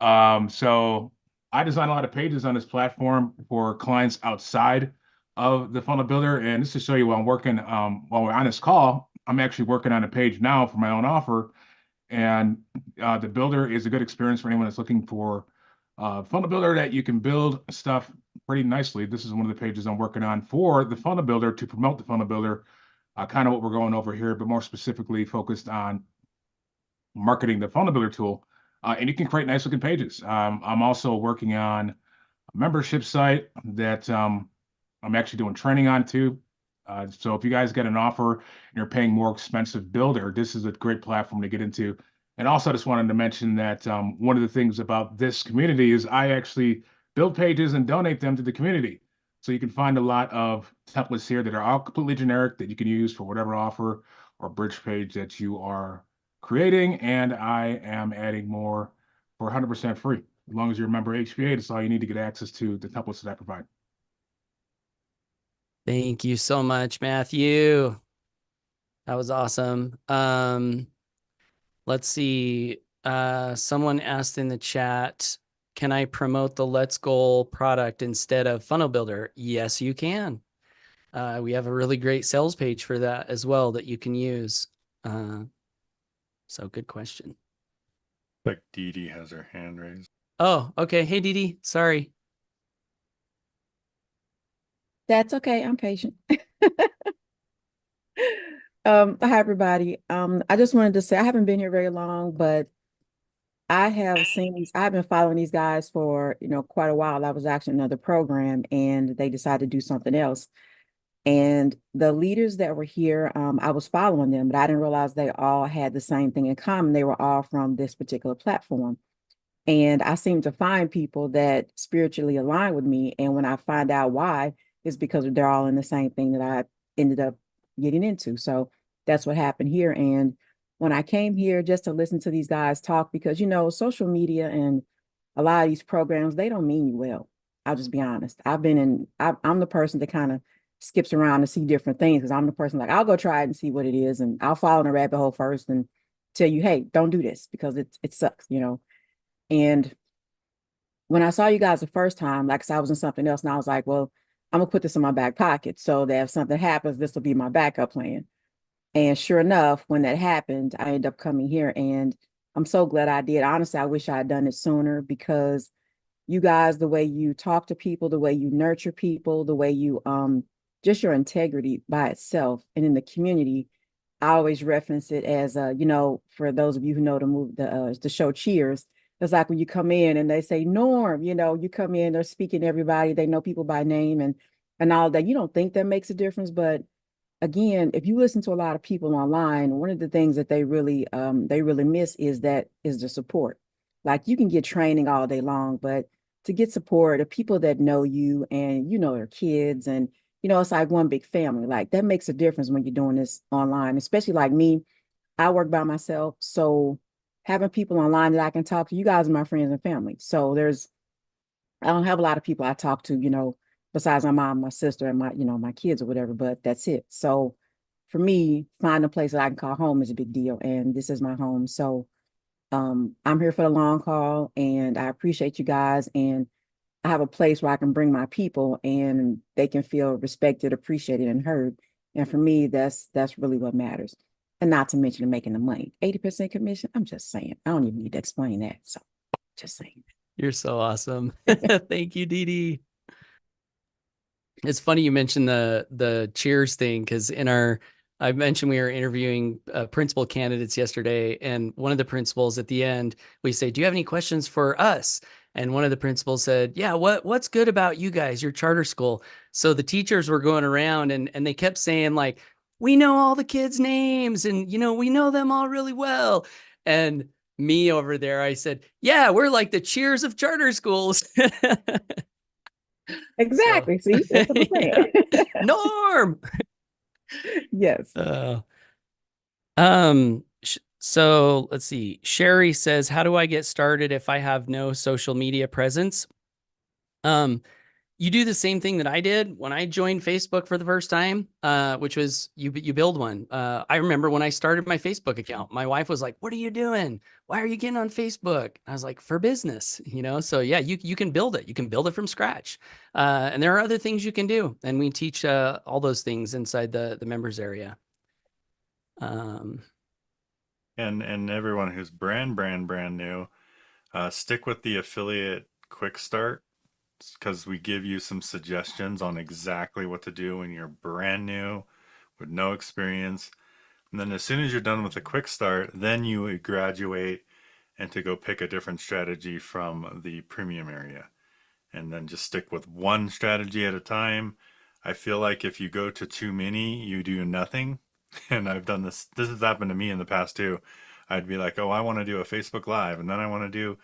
So I design a lot of pages on this platform for clients outside of the funnel builder. And just to show you while I'm working, while we're on this call, I'm actually working on a page now for my own offer. And the builder is a good experience for anyone that's looking for funnel builder that you can build stuff pretty nicely. This is one of the pages I'm working on for the funnel builder to promote the funnel builder, kind of what we're going over here, but more specifically focused on marketing the funnel builder tool. And you can create nice looking pages. I'm also working on a membership site that I'm actually doing training on too. So if you guys get an offer and you're paying more expensive builder, this is a great platform to get into. And also I just wanted to mention that one of the things about this community is I actually build pages and donate them to the community. So you can find a lot of templates here that are all completely generic that you can use for whatever offer or bridge page that you are creating. And I am adding more for 100% free. As long as you're a member of HPA, that's all you need to get access to the templates that I provide. Thank you so much, Matthew. That was awesome. Let's see. Someone asked in the chat, can I promote the Let's Goal product instead of Funnel Builder? Yes, you can. We have a really great sales page for that as well that you can use. So good question. Like Dee Dee has her hand raised. Oh, okay. Hey, Dee Dee. Sorry. That's okay. I'm patient. Hi everybody. I just wanted to say I haven't been here very long, but I've been following these guys for, quite a while. I was actually in another program and they decided to do something else. And the leaders that were here, I was following them, but I didn't realize they all had the same thing in common. They were all from this particular platform. And I seem to find people that spiritually align with me. And when I find out why, it's because they're all in the same thing that I ended up getting into. So that's what happened here. And when I came here just to listen to these guys talk, because, social media and a lot of these programs, they don't mean you well. I'll just be honest. I'm the person that kind of skips around to see different things because I'm the person like, I'll go try it and see what it is. And I'll follow in a rabbit hole first and tell you, hey, don't do this because it sucks, And when I saw you guys the first time, like I was in something else and I was like, well, I'm gonna put this in my back pocket so that if something happens, this will be my backup plan. And sure enough, when that happened, I ended up coming here and I'm so glad I did. Honestly, I wish I had done it sooner because you guys, the way you talk to people, the way you nurture people, the way you, just your integrity by itself and in the community, I always reference it as, for those of you who know the show Cheers, it's like when you come in and they say, Norm, you come in, they're speaking to everybody, they know people by name and all that. You don't think that makes a difference, but again, if you listen to a lot of people online, one of the things that they really miss is the support. Like you can get training all day long, but to get support of people that know you and their kids and it's like one big family. Like that makes a difference when you're doing this online, especially like me. I work by myself, so having people online that I can talk to, you guys are my friends and family. So I don't have a lot of people I talk to, besides my mom, my sister, and my kids or whatever, but that's it. So for me, finding a place that I can call home is a big deal. And this is my home. So I'm here for the long haul and I appreciate you guys. And I have a place where I can bring my people and they can feel respected, appreciated, and heard. And for me, that's really what matters. And not to mention making the money. 80% commission. I'm just saying. I don't even need to explain that. So just saying. You're so awesome. Thank you, Dee Dee. It's funny you mentioned the Cheers thing because I mentioned we were interviewing principal candidates yesterday, and one of the principals at the end, we say, do you have any questions for us? And one of the principals said, yeah, what's good about you guys, your charter school? So the teachers were going around and they kept saying like, we know all the kids' names and, we know them all really well. And me over there, I said, yeah, we're like the Cheers of charter schools. Exactly. See, that's what I'm saying. Norm. Yes. So let's see. Sherry says, how do I get started if I have no social media presence? You do the same thing that I did when I joined Facebook for the first time, which was you build one. I remember when I started my Facebook account, my wife was like, what are you doing? Why are you getting on Facebook? I was like, for business, So yeah, you can build it. You can build it from scratch. And there are other things you can do. And we teach all those things inside the members area. And everyone who's brand new, stick with the affiliate quick start, because we give you some suggestions on exactly what to do when you're brand new with no experience. And then as soon as you're done with the quick start, then you would graduate and to go pick a different strategy from the premium area. And then just stick with one strategy at a time. I feel like if you go to too many, you do nothing. And I've done this. This has happened to me in the past too. I'd be like, oh, I want to do a Facebook Live, and then I want to do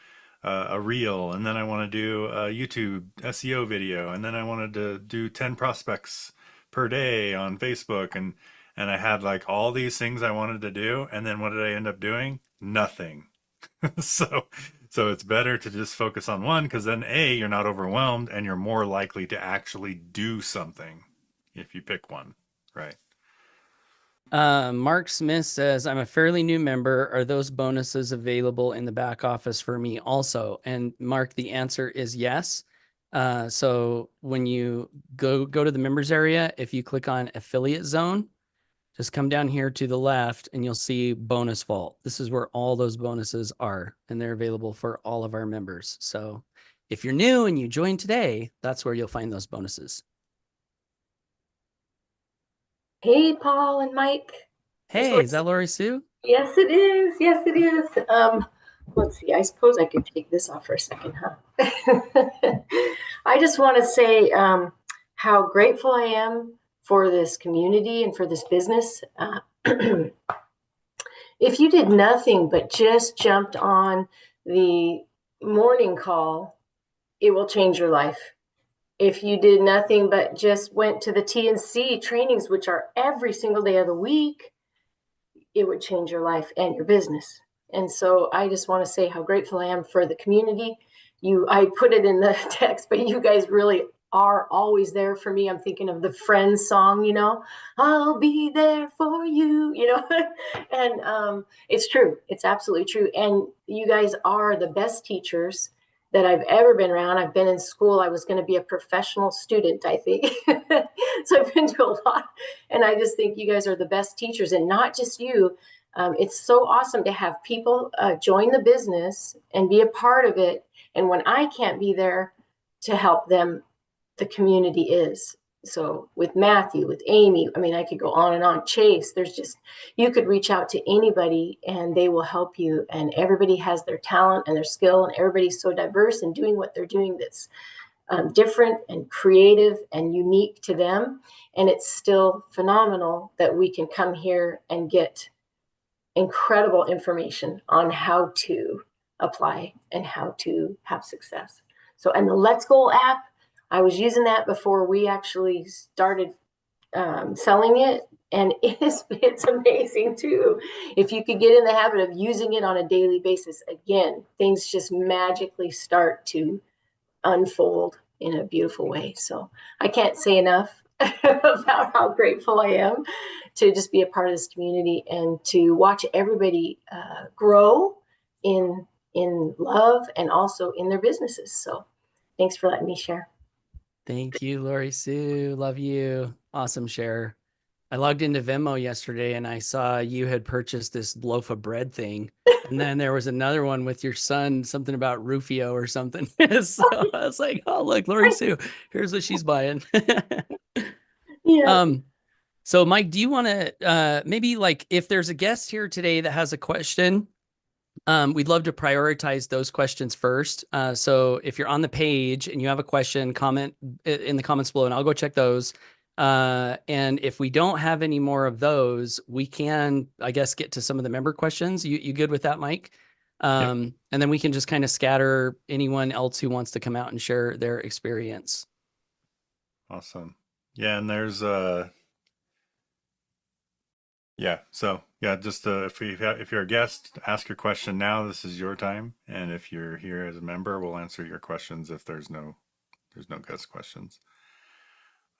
a reel, and then I want to do a YouTube SEO video, and then I wanted to do 10 prospects per day on Facebook, and I had like all these things I wanted to do, and then what did I end up doing? Nothing. So it's better to just focus on one, because then A, you're not overwhelmed, and you're more likely to actually do something if you pick one, right? Mark Smith says, I'm a fairly new member. Are those bonuses available in the back office for me also? And Mark, the answer is yes. So when you go to the members area, if you click on affiliate zone, just come down here to the left and you'll see bonus vault. This is where all those bonuses are, and they're available for all of our members. So if you're new and you joined today, that's where you'll find those bonuses. Hey, Paul and Mike. Hey, is that Lori Sue? Yes, it is. Yes, it is. Let's see. I suppose I could take this off for a second, huh? I just want to say how grateful I am for this community and for this business. If you did nothing but just jumped on the morning call, it will change your life. If you did nothing but just went to the TNC trainings, which are every single day of the week, it would change your life and your business. And so I just want to say how grateful I am for the community. I put it in the text, but you guys really are always there for me. I'm thinking of the Friends song, I'll be there for you, and it's true. It's absolutely true. And you guys are the best teachers that I've ever been around. I've been in school. I was going to be a professional student, I think. So I've been to a lot. And I just think you guys are the best teachers, and not just you. It's so awesome to have people join the business and be a part of it. And when I can't be there to help them, the community is. So with Matthew, with Amy, I could go on and on. Chase, you could reach out to anybody and they will help you. And everybody has their talent and their skill, and everybody's so diverse in doing what they're doing that's different and creative and unique to them. And it's still phenomenal that we can come here and get incredible information on how to apply and how to have success. So, and the Let's Goal app, I was using that before we actually started selling it, and it's amazing too. If you could get in the habit of using it on a daily basis, again, things just magically start to unfold in a beautiful way. So I can't say enough about how grateful I am to just be a part of this community and to watch everybody grow in love and also in their businesses. So thanks for letting me share. Thank you, Lori Sue. Love you. Awesome share. I logged into Venmo yesterday and I saw you had purchased this loaf of bread thing. And then there was another one with your son, something about Rufio or something. So I was like, oh, look, Lori Sue, here's what she's buying. Yeah. So Mike, do you want to maybe, like, if there's a guest here today that has a question, we'd love to prioritize those questions first. So if you're on the page and you have a question, comment in the comments below and I'll go check those. And if we don't have any more of those, we can, I guess, get to some of the member questions. You good with that, Mike? Yep. And then we can just kind of scatter anyone else who wants to come out and share their experience. Awesome. Yeah, and there's just if you're a guest, ask your question now. This is your time, and if you're here as a member, we'll answer your questions if there's no guest questions.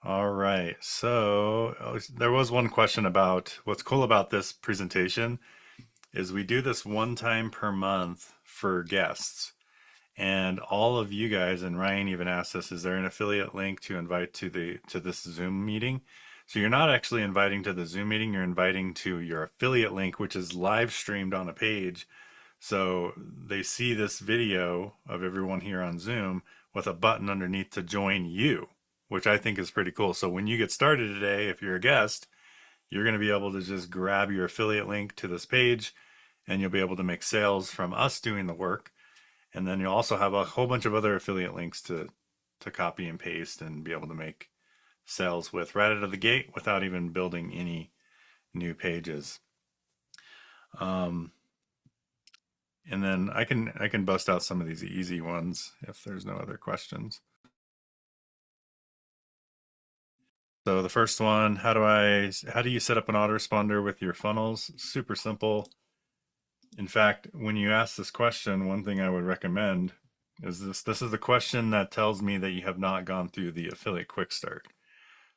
All right. So there was one question about what's cool about this presentation is we do this one time per month for guests. And all of you guys, and Ryan even asked us, is there an affiliate link to invite to this Zoom meeting? So you're not actually inviting to the Zoom meeting, you're inviting to your affiliate link, which is live streamed on a page. So they see this video of everyone here on Zoom with a button underneath to join you, which I think is pretty cool. So when you get started today, if you're a guest, you're going to be able to just grab your affiliate link to this page and you'll be able to make sales from us doing the work. And then you'll also have a whole bunch of other affiliate links to copy and paste and be able to make sales with right out of the gate without even building any new pages. And then I can bust out some of these easy ones if there's no other questions. So the first one, how do you set up an autoresponder with your funnels? Super simple. In fact, when you ask this question, one thing I would recommend is this is the question that tells me that you have not gone through the affiliate quick start.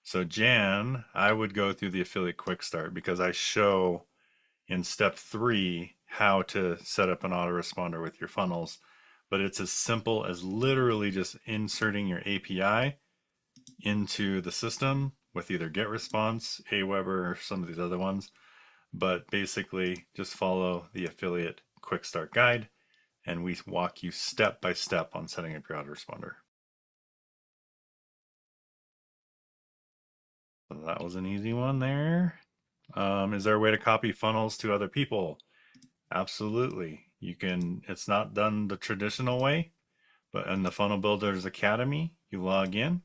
So Jan, I would go through the affiliate quick start because I show in step 3 how to set up an autoresponder with your funnels, but it's as simple as literally just inserting your API into the system with either GetResponse, Aweber, or some of these other ones. But basically just follow the affiliate quick start guide and we walk you step by step on setting up your autoresponder. So that was an easy one there. Is there a way to copy funnels to other people? Absolutely. You can. It's not done the traditional way, but in the Funnel Builders Academy, you log in,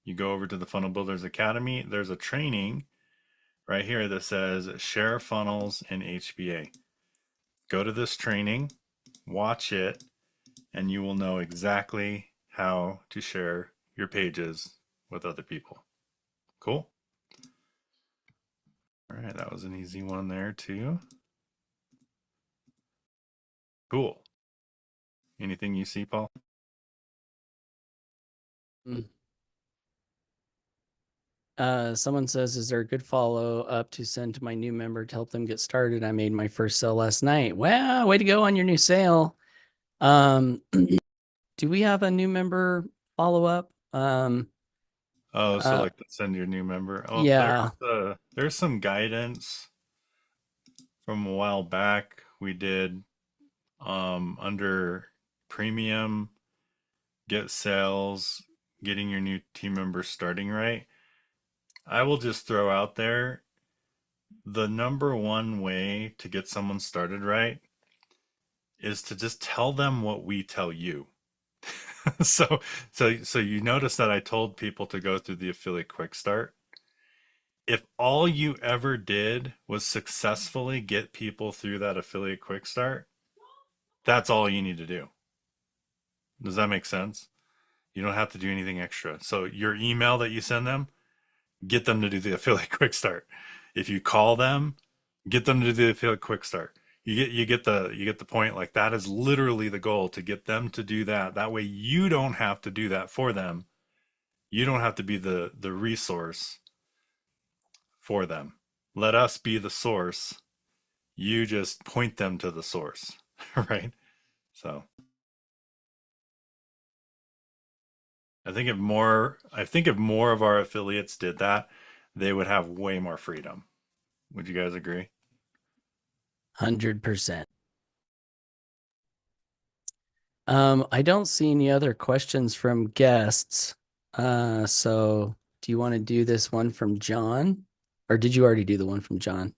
you go over to the Funnel Builders Academy. There's a training right here that says share funnels in HBA. Go to this training, watch it, and you will know exactly how to share your pages with other people. Cool. All right, that was an easy one there too. Cool. Anything you see, Paul? Someone says, is there a good follow up to send to my new member to help them get started? I made my first sale last night. Wow, way to go on your new sale. Do we have a new member follow up? So like to send your new member. Oh, yeah. There's some guidance from a while back we did under premium, get sales, getting your new team members starting right. I will just throw out there the number one way to get someone started right is to just tell them what we tell you. So you notice that I told people to go through the affiliate quick start. If all you ever did was successfully get people through that affiliate quick start, that's all you need to do. Does that make sense? You don't have to do anything extra. So your email that you send them, get them to do the affiliate quick start. If you call them, get them to do the affiliate quick start. You get the point. Like that is literally the goal, to get them to do that. That way you don't have to do that for them. You don't have to be the resource for them. Let us be the source. You just point them to the source, right? So I think if more of our affiliates did that, they would have way more freedom. Would you guys agree? 100%. I don't see any other questions from guests. So do you want to do this one from John? Or did you already do the one from John?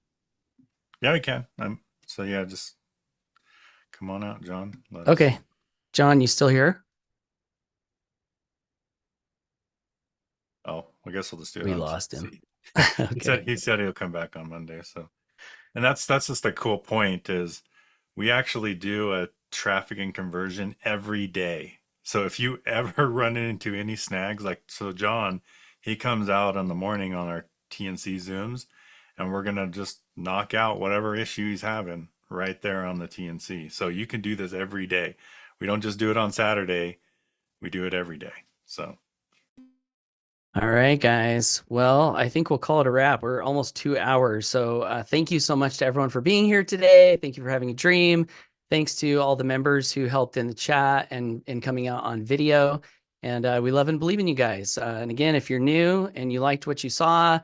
Yeah, we can. So yeah, just come on out, John. Okay. John, you still here? Oh, I guess we'll just do it. We lost him. Okay. He said he'll come back on Monday. So, and that's just the cool point is we actually do a traffic and conversion every day. So if you ever run into any snags, like, so John, He comes out in the morning on our TNC Zooms, and we're going to just knock out whatever issue he's having right there on the TNC. So you can do this every day. We don't just do it on Saturday. We do it every day. So. All right, guys. Well, I think we'll call it a wrap. We're almost 2 hours. So thank you so much to everyone for being here today. Thank you for having a dream. Thanks to all the members who helped in the chat and coming out on video. And we love and believe in you guys. And again, if you're new and you liked what you saw,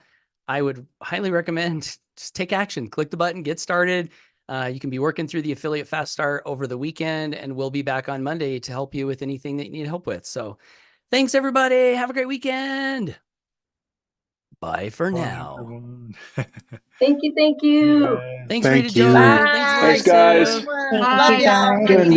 I would highly recommend just take action. Click the button, get started. You can be working through the Affiliate Fast Start over the weekend, and we'll be back on Monday to help you with anything that you need help with. So thanks, everybody. Have a great weekend. Bye for now. Thank you. Thank you. Thanks, Rita Joy. Bye. Thanks, guys. Love y'all. Good.